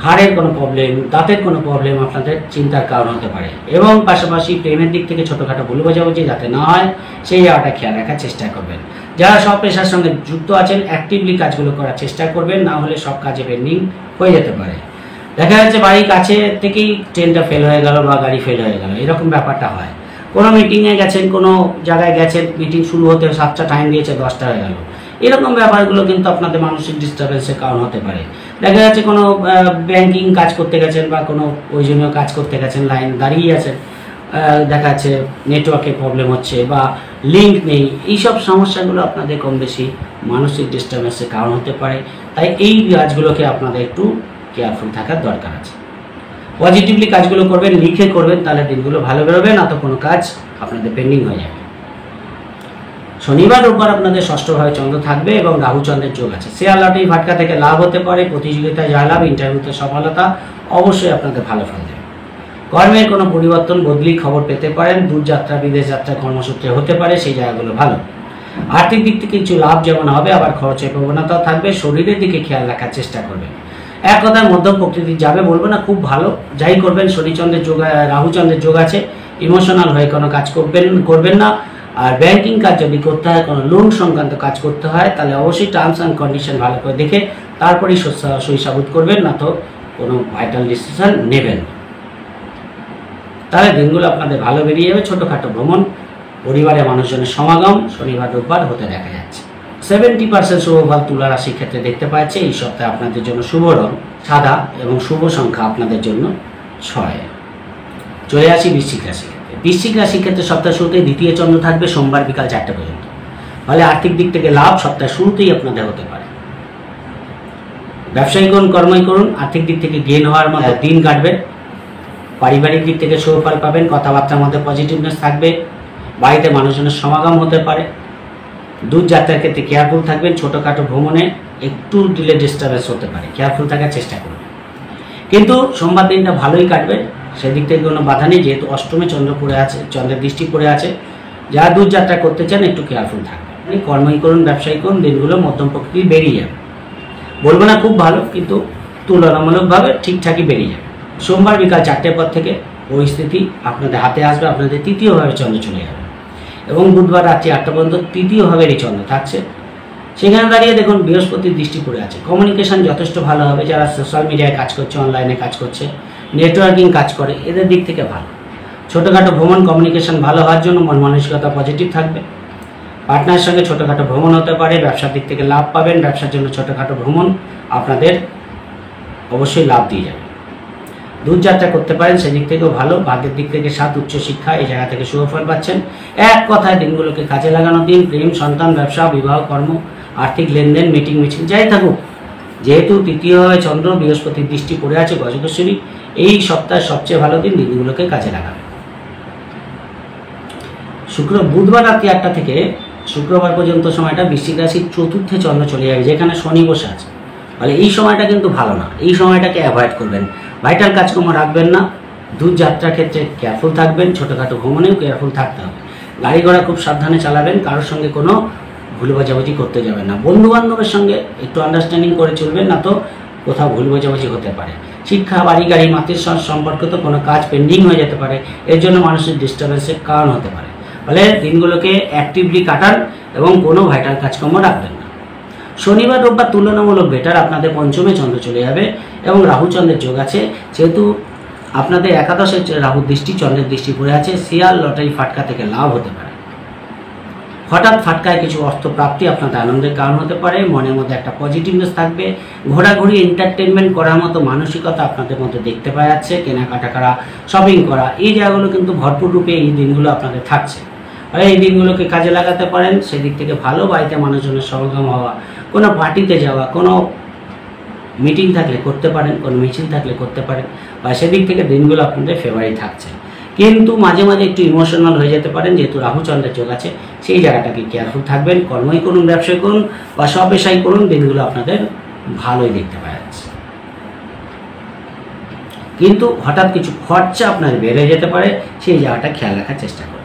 হাড়ের কোনো প্রবলেম, দাঁতের কোনো প্রবলেম আপনাদের চিন্তার কারণ হতে পারে। এবং পাশাপাশি প্রেমের দিক থেকে ছোটোখাটো ভুল বোঝাবুঝি যাতে না হয়, সেই জায়গাটা খেয়াল রাখার চেষ্টা করবেন। যারা সব পেশার সঙ্গে যুক্ত আছেন, অ্যাক্টিভলি কাজগুলো করার চেষ্টা করবেন, না হলে সব কাজে পেন্ডিং হয়ে যেতে পারে। দেখা যাচ্ছে বাড়ির কাছে থেকেই ট্রেনটা ফেল হয়ে গেল বা গাড়ি ফেল হয়ে গেল, এরকম ব্যাপারটা হয়। কোনো মিটিংয়ে গেছেন, কোনো জায়গায় গেছেন, মিটিং শুরু হতে 7টা টাইম দিয়েছে, 10টা হয়ে গেল, এরকম ব্যাপারগুলো কিন্তু আপনাদের মানসিক ডিস্টারবেন্সের কারণ হতে পারে। দেখা যাচ্ছে কোনো ব্যাংকিং কাজ করতে গেছেন বা কোনো প্রয়োজনীয় কাজ করতে গেছেন, লাইন দাঁড়িয়ে আছেন, দেখা যাচ্ছে নেটওয়ার্কের প্রবলেম হচ্ছে বা লিঙ্ক নেই, এইসব সমস্যাগুলো আপনাদের কম বেশি মানসিক ডিস্টারবেন্সের কারণ হতে পারে। তাই এই কাজগুলোকে আপনাদের একটু কেয়ারফুল থাকার দরকার আছে। পজিটিভলি কাজগুলো করবেন, লিখে করবেন, তাহলে দিনগুলো ভালো বেরোবে, না তো কোনো কাজ আপনাদের পেন্ডিং হয়ে যাবে। শনিবার রোববার আপনাদের ষষ্ঠভাবে চন্দ্র থাকবে এবং রাহু চন্দ্রের যোগ আছে। শেয়ার লটারি ফাটকা থেকে লাভ হতে পারে, প্রতিযোগিতায় জয়লাভ, ইন্টারভিউতে সফলতা অবশ্যই আপনাদের ভালো ফল দেবে। কর্মের কোনো পরিবর্তন, বদলি খবর পেতে পারেন, দূরযাত্রা, বিদেশ যাত্রা কর্মসূত্রে হতে পারে, সেই জায়গাগুলো ভালো। আর্থিক দিক থেকে কিছু লাভ যেমন হবে, আবার খরচের প্রবণতাও থাকবে। শরীরের দিকে খেয়াল রাখার চেষ্টা করবেন। এক কথায় মধ্যম প্রকৃতির যাবে বলবো না, খুব ভালো। যাই করবেন, শনিচন্দ্রের যোগ, রাহুচন্দ্রের যোগ আছে। ইমোশনাল হয়ে কোনো কাজ করবেন না। আর ব্যাংকিং কাজ যদি করতে হয়, কোনো লোন সংক্রান্ত কাজ করতে হয়, তাহলে অবশ্যই টার্মস অ্যান্ড কন্ডিশন ভালো করে দেখে তারপরেই সই-সাবুত করবেন, না তো কোনো ভাইটাল ডিসিশন নেবেন। তাহলে দিনগুলো আপনাদের ভালো বেরিয়ে যাবে। ছোটোখাটো ভ্রমণ, পরিবারের মানুষজনের সমাগম শনিবার রোববার হতে দেখা যাচ্ছে। 70% শুভ ফল তুলা রাশির ক্ষেত্রে দেখতে পাচ্ছে। এই সপ্তাহে আপনাদের জন্য শুভ রং সাদা এবং শুভ সংখ্যা আপনাদের জন্য 6। চলে আসি বৃশ্চিক রাশির ক্ষেত্রে। বৃশ্চিক রাশির ক্ষেত্রে সপ্তাহ শুরুতেই দ্বিতীয় চন্দ্র থাকবে সোমবার বিকাল 4টে পর্যন্ত। ফলে আর্থিক দিক থেকে লাভ সপ্তাহ শুরুতেই আপনাদের হতে পারে। ব্যবসায়ী করুন, কর্মই করুন, আর্থিক দিক থেকে গেইন হওয়ার মতো দিন কাটবে। পারিবারিক দিক থেকে শুভ ফল পাবেন। কথাবার্তার মধ্যে পজিটিভনেস থাকবে। বাড়িতে মানুষজনের সমাগম হতে পারে। দূর যাত্রার ক্ষেত্রে কেয়ারফুল থাকবেন। ছোটোখাটো ভ্রমণে একটু ডিলে ডিস্টার্বেন্স হতে পারে, কেয়ারফুল থাকার চেষ্টা করবেন। কিন্তু সোমবার দিনটা ভালোই কাটবে, সেদিক থেকে কোনো বাধা নেই, যেহেতু অষ্টমে চন্দ্র পড়ে আছে, চন্দ্রের দৃষ্টি পড়ে আছে। যারা দূর যাত্রা করতে চান একটু কেয়ারফুল থাকবেন। আপনি কর্মই করুন, ব্যবসায়ী করুন, দিনগুলো মধ্যম প্রকৃতি বেরিয়ে যাবে। বলবো না খুব ভালো, কিন্তু তুলনামূলকভাবে ঠিকঠাকই বেরিয়ে যাবে। সোমবার বিকাল 4টের পর থেকে পরিস্থিতি আপনাদের হাতে আসবে। আপনাদের তৃতীয়ভাবে চন্দ্র চলে যাবে এবং বুধবার রাত্রি 8টা পর্যন্ত তৃতীয়ভাবে এই চন্দ্র থাকছে। সেখানে দাঁড়িয়ে দেখুন বৃহস্পতির দৃষ্টি পড়ে আছে। কমিউনিকেশন যথেষ্ট ভালো হবে। যারা সোশ্যাল মিডিয়ায় কাজ করছে, অনলাইনে কাজ করছে, নেটওয়ার্কিং কাজ করে, এদের দিক থেকে ভালো। ছোটোখাটো ভ্রমণ, কমিউনিকেশন ভালো হওয়ার জন্য মন মানসিকতা পজিটিভ থাকবে। পার্টনারের সঙ্গে ছোটোখাটো ভ্রমণ হতে পারে। ব্যবসার দিক থেকে লাভ পাবেন। ব্যবসার জন্য ছোটোখাটো ভ্রমণ আপনাদের অবশ্যই লাভ দিয়ে যাবে। দূরযাত্রা করতে পারেন, সেদিক থেকেও ভালো। ভাগ্যের দিক থেকে 7, উচ্চশিক্ষা, এই জায়গা থেকে শুভ ফল পাচ্ছেন। এক কথায় দিনগুলোকে কাজে লাগানোর দিন। প্রেম, সন্তান, ব্যবসা, বিবাহ, কর্ম, আর্থিক লেনদেন, মিটিং মিছিল যাই থাকুক, যেহেতু তৃতীয়ভাবে চন্দ্র, বৃহস্পতির দৃষ্টি পড়ে আছে গজকেশ্বরী, এই সপ্তাহের সবচেয়ে ভালো দিন। দিনগুলোকে কাজে লাগাবে। বুধবার রাত্রি 8টা থেকে শুক্রবার পর্যন্ত সময়টা বৃশ্চিক রাশির চতুর্থে চন্দ্র চলে যাবে, যেখানে শনি বসে আছে। ফলে এই সময়টা কিন্তু ভালো না। এই সময়টাকে অ্যাভয়েড করবেন। ভাইটাল কাজকর্ম রাখবেন না। দূর যাত্রার ক্ষেত্রে কেয়ারফুল থাকবেন। ছোটোখাটো ভ্রমণেও কেয়ারফুল থাকতে হবে। গাড়ি ঘোড়া খুব সাবধানে চালাবেন। কারোর সঙ্গে কোনো ভুল বোঝাবুঝি করতে যাবেন না। বন্ধু বান্ধবের সঙ্গে একটু আন্ডারস্ট্যান্ডিং করে চলবেন, না তো কোথাও ভুল বোঝাবুঝি হতে পারে। শিক্ষা, বাড়ি গাড়ি, মাতৃ সম্পর্কিত কোনো কাজ পেন্ডিং হয়ে যেতে পারে। এর জন্য মানুষের ডিস্টার্বেন্সের কারণ হতে পারে। ফলে দিনগুলোকে অ্যাক্টিভলি কাটান এবং কোনো ভাইটাল কাজকর্ম রাখবেন না। শনিবার রোববার তুলনামূলক বেটার। আপনাদের পঞ্চমে চন্দ্র চলে যাবে এবং রাহুচন্দ্রের যোগ আছে। যেহেতু আপনাদের একাদশে রাহুর দৃষ্টি, চন্দ্রের দৃষ্টি পড়ে আছে, শেয়ার, লটারি, ফাটকা থেকে লাভ হতে পারে। হঠাৎ ফাটকায় কিছু অর্থ প্রাপ্তি আপনাদের আনন্দের কারণ হতে পারে। মনের মধ্যে একটা পজিটিভনেস থাকবে। ঘোরাঘুরি, এন্টারটেনমেন্ট করার মতো মানসিকতা আপনাদের মধ্যে দেখতে পাওয়া যাচ্ছে। কেনাকাটা করা, শপিং করা, এই জায়গাগুলো কিন্তু ভরপুর রূপে এই দিনগুলো আপনাদের থাকছে। আর এই দিনগুলোকে কাজে লাগাতে পারেন, সেদিক থেকে ভালো। বাড়িতে মানুষজনের সমাগম হওয়া, কোনো পার্টিতে যাওয়া, কোনো মিটিং থাকলে করতে পারেন, কোনো মিছিল থাকলে করতে পারেন, বা সেদিক থেকে দিনগুলো আপনাদের ফেভারিট থাকছে। কিন্তু মাঝে মাঝে একটু ইমোশনাল হয়ে যেতে পারেন, যেহেতু রাহুচন্দ্রের যোগ আছে। সেই জায়গাটাকে কেয়ারফুল থাকবেন। কর্মই করুন, ব্যবসায় করুন, বা সব পেশাই করুন, দিনগুলো আপনাদের ভালোই দেখতে পাওয়া যাচ্ছে। কিন্তু হঠাৎ কিছু খরচা আপনার বেড়ে যেতে পারে, সেই জায়গাটা খেয়াল রাখার চেষ্টা করুন।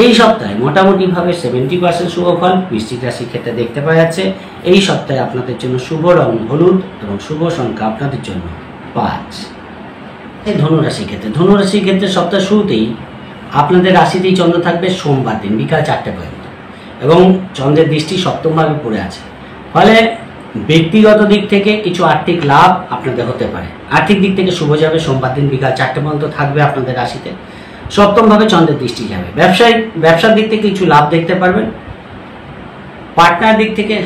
এই সপ্তাহে মোটামুটিভাবে 70% শুভ ফল বৃশ্চিক রাশির ক্ষেত্রে দেখতে পাওয়া যাচ্ছে। এই সপ্তাহে আপনাদের জন্য শুভ রং হলুদ এবং শুভ সংখ্যা আপনাদের জন্য 5। ধনুরাশির ক্ষেত্রে সপ্তাহ শুরুতেই আপনাদের রাশিতেই চন্দ্র থাকবে সোমবার দিন বিকাল 4টে পর্যন্ত এবং চন্দ্রের দৃষ্টি সপ্তমভাবে পড়ে আছে। ফলে ব্যক্তিগত দিক থেকে কিছু আর্থিক লাভ আপনাদের হতে পারে। আর্থিক দিক থেকে শুভ যাবে। সোমবার দিন বিকাল 4টে পর্যন্ত থাকবে আপনাদের রাশিতে। সপ্তমভাবে চন্দ্রের দৃষ্টি যাবে। ব্যবসার দিক থেকে কিছু লাভ দেখতে পারবেন। পার্টনার দিক থেকে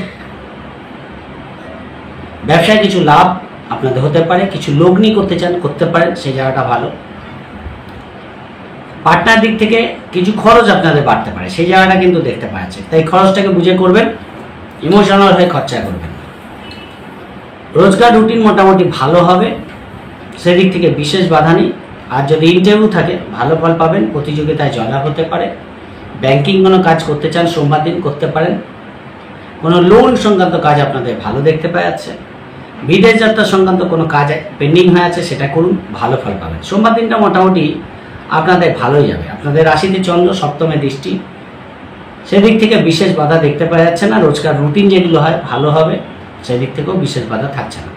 ব্যবসায় কিছু লাভ আপনাদের হতে পারে। কিছু লগ্নি করতে চান, করতে পারেন, সেই জায়গাটা ভালো। পার্টনার দিক থেকে কিছু খরচ আপনাদের বাড়তে পারে, সেই জায়গাটা কিন্তু দেখতে পাচ্ছে। তাই খরচটাকে বুঝে করবেন, ইমোশনাল হয়ে খরচা করবেন। রোজগার রুটিন মোটামুটি ভালো হবে, সেদিক থেকে বিশেষ বাধা নেই। আর যদি ইন্টারভিউ থাকে ভালো ফল পাবেন। প্রতিযোগিতায় জয়লাভ হতে পারে। ব্যাংকিং কোনো কাজ করতে চান সোমবার দিন করতে পারেন। কোনো লোন সংক্রান্ত কাজ আপনাদের ভালো দেখতে পাওয়া যাচ্ছে। বিদেশ যাত্রা সংক্রান্ত কোনো কাজ পেন্ডিং হয়ে আছে, সেটা করুন, ভালো ফল পাবেন। সোমবার দিনটা মোটামুটি আপনাদের ভালোই যাবে। আপনাদের রাশিতে চন্দ্র, সপ্তমে দৃষ্টি, সেদিক থেকে বিশেষ বাধা দেখতে পাওয়া যাচ্ছে না। রোজকার রুটিন যেগুলো হয় ভালো হবে, সেদিক থেকেও বিশেষ বাধা থাকছে না।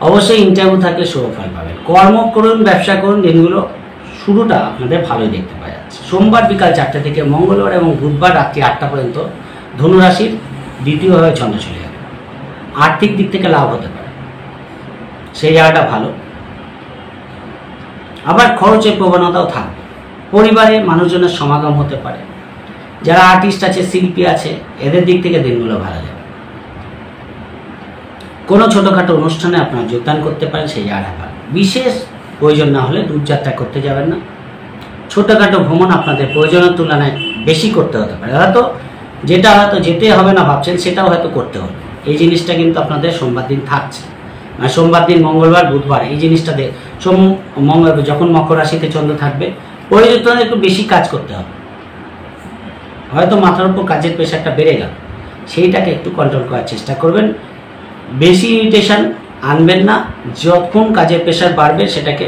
অবশ্যই ইন্টারভিউ থাকলে শুভ ফল পাবেন। কর্ম করুন, ব্যবসা করুন, দিনগুলো শুরুটা আপনাদের ভালোই দেখতে পাওয়া যাচ্ছে। সোমবার বিকাল 4টে থেকে মঙ্গলবার এবং বুধবার রাত্রি 8টা পর্যন্ত ধনুরাশির দ্বিতীয়ভাবে চন্দ্র চলে যাবে। আর্থিক দিক থেকে লাভ হতে পারে, সেই জায়গাটা ভালো। আবার খরচের প্রবণতাও থাকবে। পরিবারে মানুষজনের সমাগম হতে পারে। যারা আর্টিস্ট আছে, শিল্পী আছে, এদের দিক থেকে দিনগুলো ভালো যাবে। কোনো ছোটোখাটো অনুষ্ঠানে আপনারা যোগদান করতে পারেন, সেই জায়গাটা ভালো। বিশেষ প্রয়োজন না হলে দূরযাত্রা করতে যাবেন না। ছোটোখাটো ভ্রমণ আপনাদের প্রয়োজনের তুলনায় বেশি করতে হতে পারে। হয়তো যেটা হয়তো যেতে হবে না ভাবছেন, সেটাও হয়তো করতে হবে। এই জিনিসটা কিন্তু আপনাদের সোমবার দিন থাকছে। আর সোমবার দিন, মঙ্গলবার, বুধবার এই জিনিসটা যখন মকর রাশিতে চন্দ্র থাকবে, প্রয়োজন একটু বেশি কাজ করতে হবে। হয়তো মাথার উপর কাজের প্রেশারটা বেড়ে গেল, সেইটাকে একটু কন্ট্রোল করার চেষ্টা করবেন। বেশি ইরিটেশন আনবেন না। যখন কাজের প্রেশার বাড়বে, সেটাকে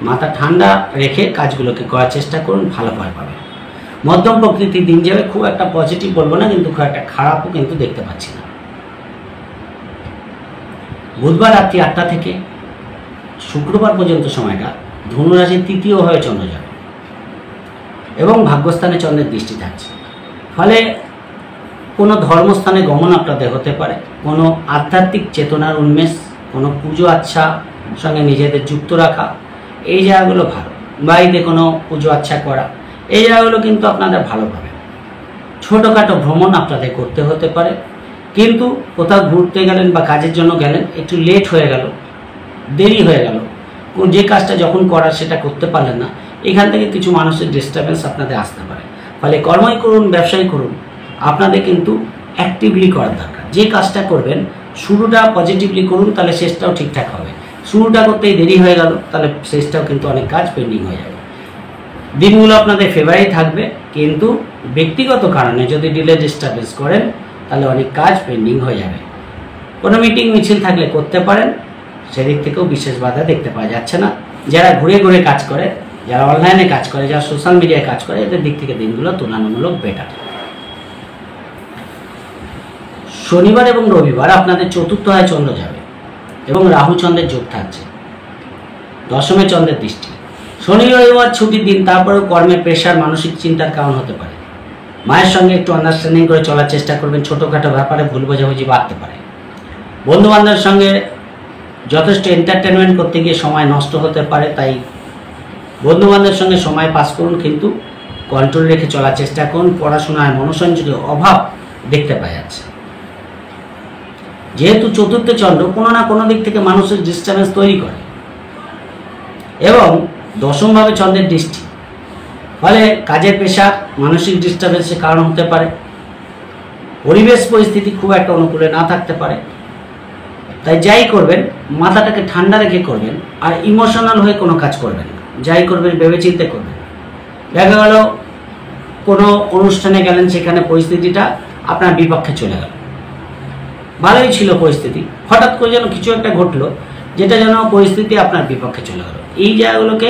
মাথা ঠান্ডা রেখে কাজগুলোকে করার চেষ্টা করুন, ভালো ফল পাবেন। মধ্যম প্রকৃতির দিন যাবে, খুব একটা পজিটিভ বলবো না, কিন্তু খুব একটা খারাপও কিন্তু দেখতে পাচ্ছি না। বুধবার রাত্রি 8টা থেকে শুক্রবার পর্যন্ত সময়টা ধনুরাশির তৃতীয়ভাবে চন্দ্র যাবে এবং ভাগ্যস্থানে চন্দ্রের দৃষ্টি থাকছে। ফলে কোনো ধর্মস্থানে গমন আপনাদের হতে পারে, কোনো আধ্যাত্মিক চেতনার উন্মেষ, কোনো পুজো আচ্ছা সঙ্গে নিজেদের যুক্ত রাখা, এই জায়গাগুলো ভালো। বাড়িতে কোনো পুজো আচ্ছা করা, এই জায়গাগুলো কিন্তু আপনারা ভালো পাবেন। ছোটোখাটো ভ্রমণ আপনাদের করতে হতে পারে, কিন্তু কোথাও ঘুরতে গেলেন বা কাজের জন্য গেলেন, একটু লেট হয়ে গেল, দেরি হয়ে গেল, যে কাজটা যখন করার সেটা করতে পারলেন না, এখান থেকে কিছু মানুষের ডিস্টারবেন্স আপনাদের আসতে পারে। ফলে কর্মই করুন, ব্যবসায়ী করুন, আপনাদের কিন্তু অ্যাক্টিভলি করার দরকার। যে কাজটা করবেন শুরুটা পজিটিভলি করুন, তাহলে শেষটাও ঠিকঠাক হবে। শুরুটা করতেই দেরি হয়ে গেল, তাহলে শেষটাও কিন্তু অনেক কাজ পেন্ডিং হয়ে যাবে। দিনগুলো আপনাদের ফেভারেই থাকবে, কিন্তু ব্যক্তিগত কারণে যদি ডিলে ডিস্টারবেন্স করেন, তাহলে অনেক কাজ পেন্ডিং হয়ে যাবে। কোনো মিটিং মিছিল থাকলে করতে পারেন, সেদিক থেকেও বিশেষ বাধা দেখতে পাওয়া যাচ্ছে না। যারা ঘুরে ঘুরে কাজ করে, যারা অনলাইনে কাজ করে, যারা সোশ্যাল মিডিয়ায় কাজ করে, এদের দিক থেকে দিনগুলো তুলনামূলক বেটার। শনিবার এবং রবিবার আপনাদের চতুর্থ চন্দ্র যাবে এবং রাহু চন্দ্রের যোগ থাকছে, দশমে চন্দ্রের দৃষ্টি। শনি রবিবার ছুটির দিন, তারপরেও কর্মের প্রেশার, মানসিক চিন্তার কারণ হতে পারে। মায়ের সঙ্গে একটু আন্ডারস্ট্যান্ডিং করে চলার চেষ্টা করবেন। ছোটোখাটো ব্যাপারে ভুল বোঝাবুঝি বাড়তে পারে। বন্ধুবান্ধবের সঙ্গে যথেষ্ট এন্টারটেনমেন্ট করতে গিয়ে সময় নষ্ট হতে পারে, তাই বন্ধুবান্ধবের সঙ্গে সময় পাস করুন, কিন্তু কন্ট্রোল রেখে চলার চেষ্টা করুন। পড়াশোনায় মনোসংযোগের অভাব দেখতে পাওয়া যাচ্ছে। যেহেতু চতুর্থ চন্দ্র কোনো না কোনো দিক থেকে মানুষের ডিস্টার্বেন্স তৈরি করে এবং দশমভাবে চন্দ্রের দৃষ্টি, ফলে কাজের প্রেশার, মানসিক ডিস্টার্বেন্সের কারণ হতে পারে। পরিবেশ পরিস্থিতি খুব একটা অনুকূলে না থাকতে পারে। তাই যাই করবেন মাথাটাকে ঠান্ডা রেখে করবেন, আর ইমোশনাল হয়ে কোনো কাজ করবেন না। যাই করবেন ভেবেচিন্তে করবেন। দেখা গেল কোনো অনুষ্ঠানে গেলেন, সেখানে পরিস্থিতিটা আপনার বিপক্ষে চলে গেল, ভালোই ছিল পরিস্থিতি, হঠাৎ করে যেন কিছু একটা ঘটলো যেটা যেন পরিস্থিতি আপনার বিপক্ষে চলে গেল। এই জায়গাগুলোকে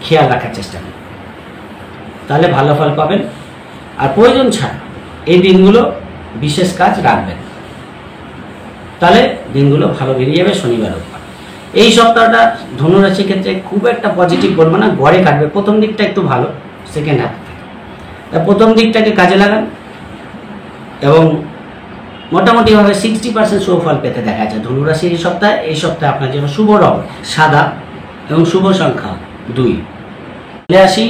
খেয়াল রাখার চেষ্টা করুন, তাহলে ভালো ফল পাবেন। আর প্রয়োজন ছাড়া এই দিনগুলো বিশেষ কাজ রাখবেন, তাহলে দিনগুলো ভালো বেরিয়ে যাবে। শনিবার রবিবার এই সপ্তাহটা ধনুরাশির ক্ষেত্রে খুব একটা পজিটিভ বলবো না, গড়ে কাটবে। প্রথম দিকটা একটু ভালো, সেকেন্ড হাফ থেকে প্রথম দিকটাকে কাজে লাগান এবং মোটামুটিভাবে 60% শুভ ফল পেতে দেখা যায় ধনুরাশির এই সপ্তাহে। এই সপ্তাহে আপনার জন্য শুভ রং সাদা এবং শুভ সংখ্যা 2। চলে আসি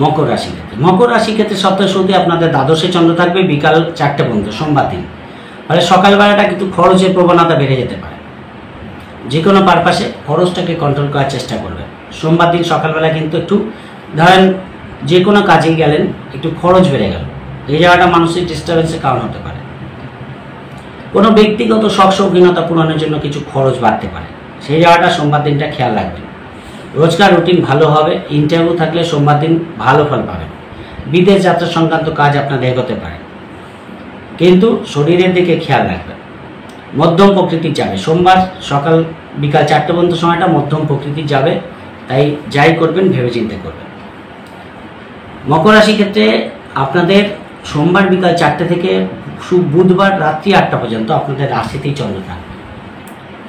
মকর রাশি ক্ষেত্রে। মকর রাশি ক্ষেত্রে সপ্তাহের শুরুতে আপনাদের দ্বাদশে চন্দ্র থাকবে বিকাল 4টে পর্যন্ত, সোমবার দিন। ফলে সকালবেলাটা কিন্তু খরচের প্রবণতা বেড়ে যেতে পারে। যে কোনো পারপাসে খরচটাকে কন্ট্রোল করার চেষ্টা করবেন। সোমবার দিন সকালবেলা কিন্তু একটু ধরেন যে কোনো কাজে গেলেন, একটু খরচ বেড়ে গেল, এই জায়গাটা মানসিক ডিস্টার্বেন্সের কারণ হতে পারে। কোনো ব্যক্তিগত শখ শৌখিনতা পূরণের জন্য কিছু খরচ বাড়তে পারে, সেই জায়গাটা সোমবার দিনটা খেয়াল রাখবেন। রোজকার রুটিন ভালো হবে। ইন্টারভিউ থাকলে সোমবার দিন ভালো ফল পাবেন। বিদেশ যাত্রা সংক্রান্ত কাজ আপনাদের এগোতে পারে, কিন্তু শরীরের দিকে খেয়াল রাখবেন। মধ্যম প্রকৃতির যাবে সোমবার সকাল বিকাল 4টে পর্যন্ত সময়টা মধ্যম প্রকৃতির যাবে, তাই যাই করবেন ভেবেচিন্তে করবেন। মকর রাশি ক্ষেত্রে আপনাদের সোমবার বিকাল 4টে থেকে বুধবার রাত্রি 8টা পর্যন্ত আপনাদের রাশিতেই চন্দ্র থাকবে।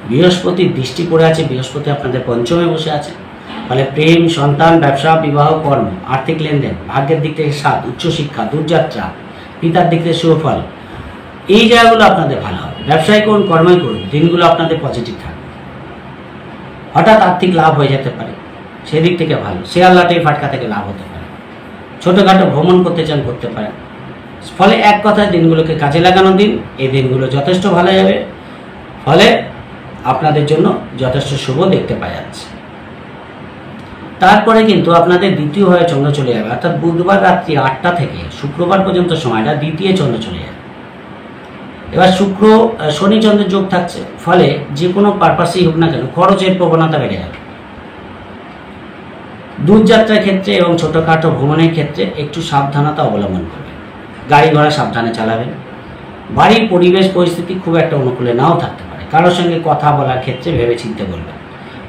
বৃহস্পতির দৃষ্টি পড়ে আছে, বৃহস্পতি আপনাদের পঞ্চমে বসে আছে। ফলে প্রেম, সন্তান, ব্যবসা, বিবাহ, কর্ম, আর্থিক লেনদেন, ভাগ্যের দিক থেকে সাথ, উচ্চশিক্ষা, দূরযাত্রা, পিতার দিক থেকে সুফল, এই জায়গাগুলো আপনাদের ভালো হবে। ব্যবসায় করুন, কর্মই করুন, দিনগুলো আপনাদের পজিটিভ থাকবে। হঠাৎ আর্থিক লাভ হয়ে যেতে পারে, সেদিক থেকে ভালো। শেয়ার লটারি ফাটকা থেকে লাভ হতে পারে। ছোটোখাটো ভ্রমণ করতে চান, করতে পারেন। ফলে এক কথায় দিনগুলোকে কাজে লাগানো দিন। এই দিনগুলো যথেষ্ট ভালো যাবে। ফলে আপনাদের জন্য যথেষ্ট শুভ দেখতে পাওয়া যাচ্ছে। তারপরে কিন্তু আপনাদের দ্বিতীয়ভাবে চন্দ্র চলে যাবে, অর্থাৎ বুধবার রাত্রি 8টা থেকে শুক্রবার পর্যন্ত সময়টা দ্বিতীয় চন্দ্র চলে যাবে। এবার শনি চন্দ্রের যোগ থাকছে, ফলে যে কোনো পারপাসেই হোক না কেন খরচের প্রবণতা বেড়ে যাবে। দূরযাত্রার ক্ষেত্রে এবং ছোটোখাটো ভ্রমণের ক্ষেত্রে একটু সাবধানতা অবলম্বন করবেন। গাড়ি ঘোড়া সাবধানে চালাবেন। বাড়ির পরিবেশ পরিস্থিতি খুব একটা অনুকূলে নাও থাকতে পারে। কারোর সঙ্গে কথা বলার ক্ষেত্রে ভেবে চিন্তে বলবেন।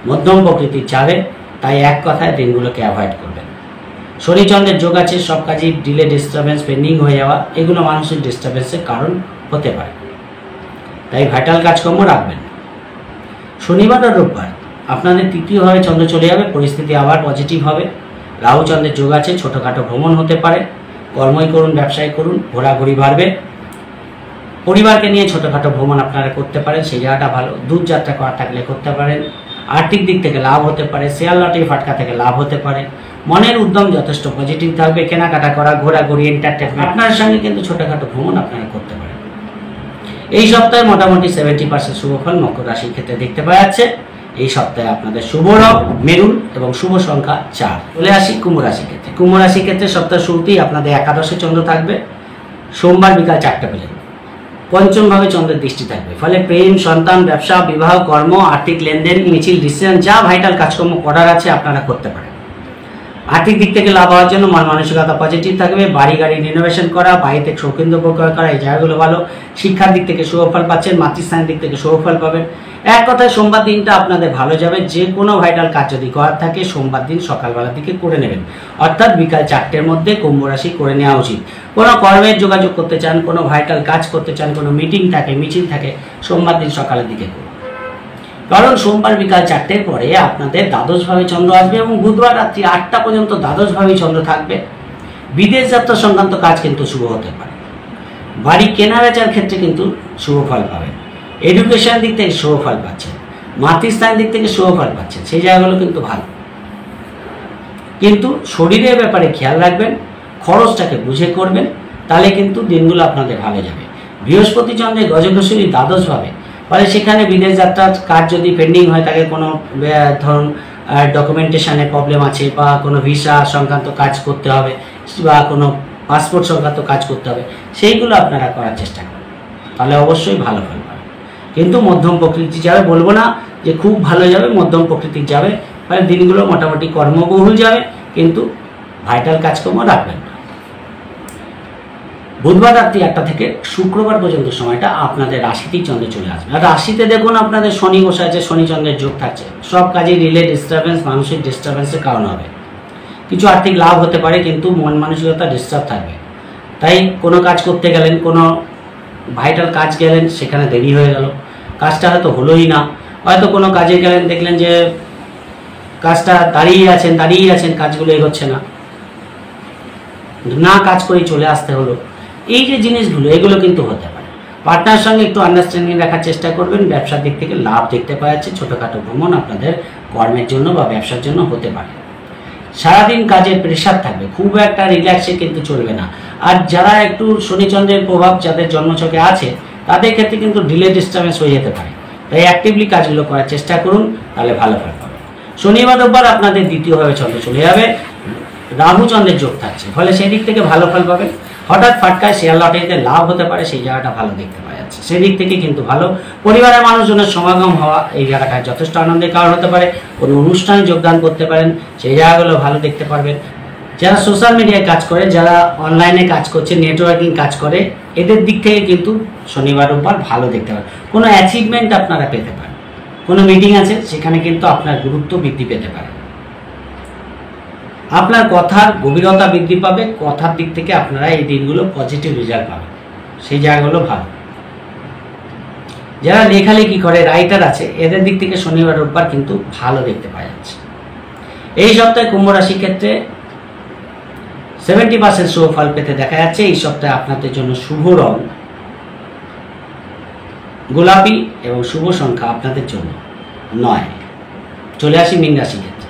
মধ্যম প্রকৃতির যাবে, তাই এক কথায় দিনগুলোকে অ্যাভয়েড করবেন। শনিচন্দ্রের যোগ আছে, সব কাজেই ডিলে, ডিস্টারবেন্স, পেন্ডিং হয়ে যাওয়া, এগুলো মানসিক ডিস্টারবেন্সের কারণ হতে পারে। তাই ভাইটাল কাজকর্ম রাখবেন। শনিবার আর রোববার আপনাদের তৃতীয়ভাবে চন্দ্র চলে যাবে, পরিস্থিতি আবার পজিটিভ হবে। রাহু চন্দ্রের যোগ আছে, ছোটোখাটো ভ্রমণ হতে পারে। কর্মই করুন, ব্যবসায় করুন, ঘোরাঘুরি বাড়বে। পরিবারকে নিয়ে ছোটোখাটো ভ্রমণ আপনারা করতে পারেন, সেই জায়গাটা ভালো। দূরযাত্রা করা থাকলে করতে পারেন। আর্থিক দিক থেকে লাভ হতে পারে, শেয়ার লটারি ফাটকা থেকে লাভ হতে পারে। মনের উদ্যম যথেষ্ট পজিটিভ থাকবে। কেনাকাটা করা, ঘোরাঘুরি, এন্টারটেনমেন্ট, আপনার সঙ্গে কিন্তু ছোটোখাটো ভ্রমণ আপনারা করতে পারেন। এই সপ্তাহে মোটামুটি 70% শুভফল মকর রাশির ক্ষেত্রে দেখতে পাওয়া যাচ্ছে। এই সপ্তাহে আপনাদের শুভ রং মেরুন এবং শুভ সংখ্যা 4। চলে আসি কুম্ভ রাশির ক্ষেত্রে। কুম্ভ রাশির ক্ষেত্রে সপ্তাহ শুরুতেই আপনাদের একাদশে চন্দ্র থাকবে, সোমবার বিকাল 4টা পর্যন্ত। পঞ্চমভাবে চন্দ্রের দৃষ্টি থাকবে। ফলে প্রেম, সন্তান, ব্যবসা, বিবাহ, কর্ম, আর্থিক লেনদেন, মিছিল, ডিসিশন, যা ভাইটাল কাজকর্ম করার আছে আপনারা করতে পারেন। আর্থিক দিক থেকে লাভ হওয়ার জন্য মন মানসিকতা পজিটিভ থাকবে। বাড়ি গাড়ি রিনোভেশন করা, বাড়িতে শৌখিন্দ্র প্রকার করা, এই জায়গাগুলো ভালো। শিক্ষার দিক থেকে শুভফল পাচ্ছেন, মাতৃস্থানের দিক থেকে শুভফল পাবেন। এক কথায় সোমবার দিনটা আপনাদের ভালো যাবে। যে কোনো ভাইটাল কাজ যদি করার থাকে সোমবার দিন সকালবেলার দিকে করে নেবেন, অর্থাৎ বিকাল 4টের মধ্যে কুম্ভ রাশি করে নেওয়া উচিত। কোনো কর্মের যোগাযোগ করতে চান, কোনো ভাইটাল কাজ করতে চান, কোনো মিটিং থাকে, মিছিল থাকে, সোমবার দিন সকালের দিকে করুন। কারণ সোমবার বিকাল 4টের পরে আপনাদের দ্বাদশভাবে চন্দ্র আসবে এবং বুধবার রাত্রি 8টা পর্যন্ত দ্বাদশভাবে চন্দ্র থাকবে। বিদেশ যাত্রা সংক্রান্ত কাজ কিন্তু শুভ হতে পারে। বাড়ি কেনা বেচার ক্ষেত্রে কিন্তু শুভ ফল পাবেন। এডুকেশনের দিক থেকে শুভ ফল পাচ্ছেন, মাতৃস্থানের দিক থেকে শুভ ফল পাচ্ছেন, সেই জায়গাগুলো কিন্তু ভালো। কিন্তু শরীরের ব্যাপারে খেয়াল রাখবেন, খরচটাকে বুঝে করবেন, তাহলে কিন্তু দিনগুলো আপনাদের ভালো যাবে। বৃহস্পতি চন্দ্রের গজকেশরী দ্বাদশভাবে, ফলে সেখানে বিদেশ যাত্রার কাজ যদি পেন্ডিং হয়, তাকে কোনো ধরুন ডকুমেন্টেশনের প্রবলেম আছে বা কোনো ভিসা সংক্রান্ত কাজ করতে হবে বা কোনো পাসপোর্ট সংক্রান্ত কাজ করতে হবে, সেইগুলো আপনারা করার চেষ্টা করুন, তাহলে অবশ্যই ভালো ফল পাবেন। কিন্তু মধ্যম প্রকৃতি যাবে, বলবো না যে খুব ভালো যাবে, মধ্যম প্রকৃতির যাবে। ফলে দিনগুলো মোটামুটি কর্মবহুল যাবে, কিন্তু ভাইটাল কাজকর্ম রাখবেন না। বুধবার রাত্রি 8টা থেকে শুক্রবার পর্যন্ত সময়টা আপনাদের রাশিতেই চন্দ্র চলে আসবে। আর রাশিতে দেখুন আপনাদের শনি বসে আছে, শনি চন্দ্রের যোগ থাকছে। সব কাজে রিলে ডিস্টারবেন্স, মানসিক ডিস্টারবেন্সের কারণ হবে। কিছু আর্থিক লাভ হতে পারে, কিন্তু মন মানসিকতা ডিস্টার্ব থাকবে। তাই কোনো কাজ করতে গেলেন, কোনো ভাইটাল কাজ গেলেন, সেখানে দেরি হয়ে গেল, কাজটা হয়তো হলোই না। হয়তো কোনো কাজে গেলেন, দেখলেন যে কাজটা দাঁড়িয়ে আছেন, কাজগুলো এগোচ্ছে না, কাজ করেই চলে আসতে হলো। এই যে জিনিসগুলো, এগুলো কিন্তু হতে পারে। পার্টনার সঙ্গে একটু আন্ডারস্ট্যান্ডিং রাখার চেষ্টা করবেন। ব্যবসার দিক থেকে লাভ দেখতে পাওয়া যাচ্ছে। ছোটোখাটো ভ্রমণ আপনাদের কর্মের জন্য বা ব্যবসার জন্য হতে পারে। সারাদিন কাজের প্রেশার থাকবে, খুব একটা রিল্যাক্সে কিন্তু চলবে না। আর যারা একটু শনিচন্দ্রের প্রভাব যাদের জন্মছকে আছে, তাদের ক্ষেত্রে কিন্তু ডিলে ডিস্টার্বেন্স হয়ে যেতে পারে। তাই অ্যাক্টিভলি কাজগুলো করার চেষ্টা করুন, তাহলে ভালো ফল পাবেন। শনিবার রোববার আপনাদের দ্বিতীয়ভাবে চন্দ্র চলে যাবে, রাহু চন্দ্রের যোগ থাকছে। ফলে সেই দিক থেকে ভালো ফল পাবেন। হঠাৎ ফাটকায় শেয়ার লটারিতে লাভ হতে পারে, সেই জায়গাটা ভালো দেখতে পাওয়া যাচ্ছে। সেই দিক থেকে কিন্তু ভালো। পরিবারের মানুষজনের সমাগম হওয়া এই জায়গাটায় যথেষ্ট আনন্দের কারণ হতে পারে। কোনো অনুষ্ঠানে যোগদান করতে পারেন, সেই জায়গাগুলো ভালো দেখতে পারবেন। যারা সোশ্যাল মিডিয়ায় কাজ করে, যারা অনলাইনে কাজ করছে, নেটওয়ার্কিং কাজ করে, এদের দিক থেকে কিন্তু শনিবার রোববার ভালো দেখতে পারেন। কোনো অ্যাচিভমেন্ট আপনারা পেতে পারেন। কোনো মিটিং আছে, সেখানে কিন্তু আপনার গুরুত্ব বৃদ্ধি পেতে পারে। আপনার কথার গভীরতা বৃদ্ধি পাবে, কথার দিক থেকে আপনারা এই দিনগুলো পজিটিভ রেজাল্ট পাবেন, সেই জায়গাগুলো ভালো। যারা লেখালেখি করে, রাইটার আছে, এদের দিক থেকে শনিবার রোববার কিন্তু ভালো দেখতে পাওয়া যাচ্ছে। এই সপ্তাহে কুম্ভ রাশির ক্ষেত্রে 70% শুভ ফল পেতে দেখা যাচ্ছে। এই সপ্তাহে আপনাদের জন্য শুভ রং গোলাপি এবং শুভ সংখ্যা আপনাদের জন্য 9। চলে আসি মীন রাশির ক্ষেত্রে।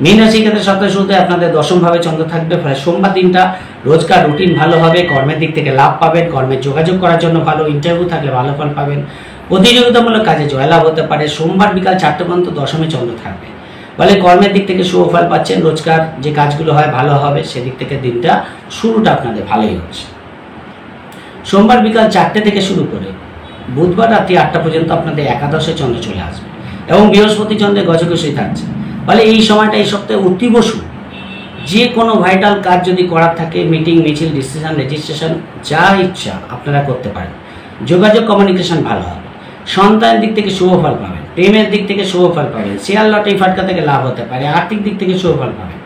মীন রাশির ক্ষেত্রে সপ্তাহে শুরুতে আপনাদের দশমভাবে চন্দ্র থাকবে, ফলে সোমবার দিনটা রোজকার রুটিন ভালো হবে, কর্মের দিক থেকে লাভ পাবেন, কর্মের যোগাযোগ করার জন্য ভালো, ইন্টারভিউ থাকলে ভালো ফল পাবেন, প্রতিযোগিতামূলক কাজে জয়লাভ হতে পারে। সোমবার বিকাল 4টে পর্যন্ত দশমে চন্দ্র থাকবে, ফলে কর্মের দিক থেকে শুভ ফল পাচ্ছেন, রোজকার যে কাজগুলো হয় ভালো হবে, সেদিক থেকে দিনটা শুরুটা আপনাদের ভালোই হচ্ছে। সোমবার বিকাল 4টে থেকে শুরু করে বুধবার রাত্রি 8টা পর্যন্ত আপনাদের একাদশে চন্দ্র চলে আসবে এবং বৃহস্পতি চন্দ্রের গজকেশই থাকছে, ফলে এই সময়টা এই সপ্তাহে অতীব শুভ। যে কোনো ভাইটাল কাজ যদি করার থাকে, মিটিং, মিছিল, ডিসিশন, রেজিস্ট্রেশন, যা ইচ্ছা আপনারা করতে পারেন। যোগাযোগ, কমিউনিকেশন ভালো হবে, সন্তানের দিক থেকে শুভ ফল পাবেন, প্রেমের দিক থেকে শুভ ফল পাবেন, শেয়ার লটারি ফাটকা থেকে লাভ হতে পারে, আর্থিক দিক থেকে শুভ ফল পাবেন।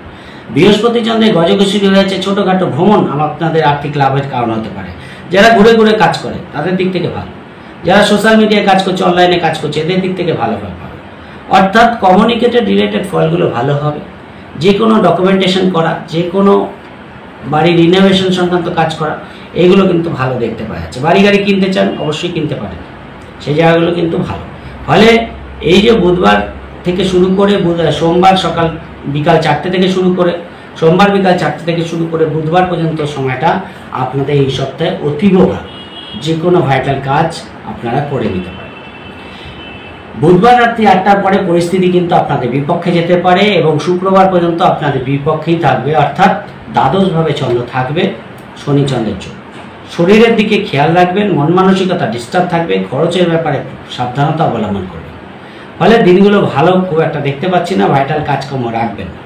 বৃহস্পতি চন্দ্রের গজকেশী রয়েছে, ছোটোখাটো ভ্রমণ আপনাদের আর্থিক লাভের কারণ হতে পারে। যারা ঘুরে ঘুরে কাজ করে তাদের দিক থেকে ভালো, যারা সোশ্যাল মিডিয়ায় কাজ করছে, অনলাইনে কাজ করছে, এদের দিক থেকে ভালো ফল পাবে। অর্থাৎ কমিউনিকেটেড রিলেটেড ফলগুলো ভালো হবে। যে কোনো ডকুমেন্টেশন করা, যে কোনো বাড়ির রিনোভেশন সংক্রান্ত কাজ করা, এগুলো কিন্তু ভালো দেখতে পাওয়া যাচ্ছে। বাড়ি গাড়ি কিনতে চান, অবশ্যই কিনতে পারেন, সেই জায়গাগুলো কিন্তু ভালো। ফলে এই যে বুধবার থেকে শুরু করে সোমবার সকাল বিকাল 4টে থেকে শুরু করে, সোমবার বিকাল 4টে থেকে শুরু করে বুধবার পর্যন্ত সময়টা আপনাদের এই সপ্তাহে অতীব ভালো। যে কোনো ভাইটাল কাজ আপনারা করে নিতে পারেন। বুধবার রাত্রি 8টার পরে পরিস্থিতি কিন্তু আপনাদের বিপক্ষে যেতে পারে এবং শুক্রবার পর্যন্ত আপনাদের বিপক্ষেই থাকবে, অর্থাৎ দ্বাদশভাবে চন্দ্র থাকবে শনি চন্দ্রের জন্য। শরীরের দিকে খেয়াল রাখবেন, মন মানসিকতা ডিস্টার্ব থাকবে, খরচের ব্যাপারে সাবধানতা অবলম্বন করবেন। ফলে দিনগুলো ভালো খুব একটা দেখতে পাচ্ছি না, ভাইটাল কাজকর্ম রাখবেন না।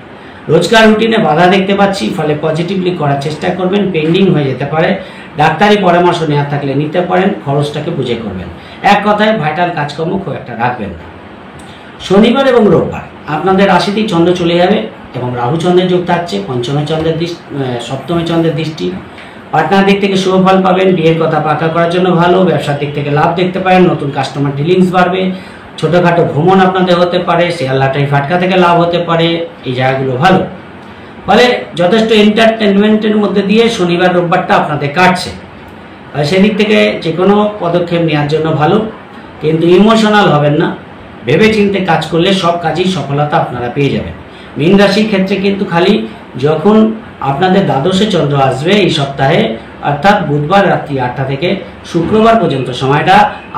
রোজকার রুটিনে বাধা দেখতে পাচ্ছি, ফলে পজিটিভলি করার চেষ্টা করবেন। পেন্ডিং হয়ে যেতে পারে, ডাক্তারি পরামর্শ নেওয়ার থাকলে নিতে পারেন, খরচটাকে বুঝে করবেন। এক কথায় ভাইটাল কাজকর্ম খুব একটা রাখবেন না। শনিবার এবং রোববার আপনাদের রাশিতেই চন্দ্র চলে যাবে এবং রাহু চন্দ্রের যোগ থাকছে, পঞ্চমে চন্দ্রের দৃষ্টি, সপ্তমে চন্দ্রের দৃষ্টি। পার্টনার দিক থেকে শুভ ফল পাবেন, বিয়ের কথা পাকা করার জন্য ভালো, ব্যবসার দিক থেকে লাভ দেখতে পারেন, নতুন কাস্টমার ডিলিংস বাড়বে, ছোটোখাটো ভ্রমণ আপনাদের হতে পারে, শেয়ার লটারি ফাটকা থেকে লাভ হতে পারে, এই জায়গাগুলো ভালো। ফলে যথেষ্ট এন্টারটেনমেন্টের মধ্যে দিয়ে শনিবার রোববারটা আপনাদের কাটছে, সেদিক থেকে যে কোনো পদক্ষেপ নেওয়ার জন্য ভালো, কিন্তু ইমোশনাল হবেন না। ভেবে চিন্তে কাজ করলে সব কাজেই সফলতা আপনারা পেয়ে যাবেন। মীন রাশির ক্ষেত্রে কিন্তু খালি যখন আপনাদের দ্বাদশে চন্দ্র আসবে এই সপ্তাহে, অর্থাৎ বুধবার রাত্রি 8টা থেকে শুক্রবার পর্যন্ত সময়টা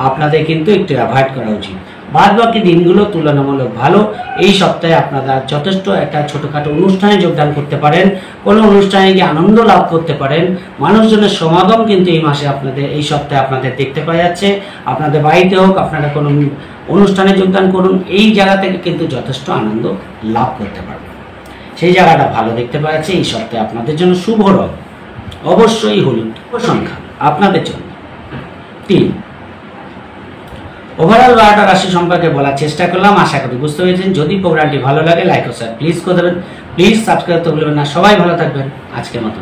আপনাদের কিন্তু একটু অ্যাভয়েড করা উচিত। বাদ বাকি দিনগুলো তুলনামূলক ভালো। এই সপ্তাহে আপনারা যথেষ্ট একটা ছোটোখাটো অনুষ্ঠানে যোগদান করতে পারেন, কোনো অনুষ্ঠানে গিয়ে আনন্দ লাভ করতে পারেন। মানুষজনের সমাগম কিন্তু এই মাসে আপনাদের, এই সপ্তাহে আপনাদের দেখতে পাওয়া যাচ্ছে। আপনাদের বাড়িতে হোক, আপনারা কোনো অনুষ্ঠানে যোগদান করুন, এই জায়গা থেকে কিন্তু যথেষ্ট আনন্দ লাভ করতে পারবেন, সেই জায়গাটা ভালো দেখতে পাওয়া যাচ্ছে। এই সপ্তাহে আপনাদের জন্য শুভ রং অবশ্যই হলুদ। সংখ্যা আপনাদের জন্য 3। ওভারঅল 12টা রাশি সম্পর্কে বলার চেষ্টা করলাম, আশা করি বুঝতে পেরেছেন। যদি প্রোগ্রামটি ভালো লাগে লাইক ও শেয়ার প্লিজ করে দেবেন, প্লিজ সাবস্ক্রাইব করতে ভুলবেন না। সবাই ভালো থাকবেন, আজকের মতো।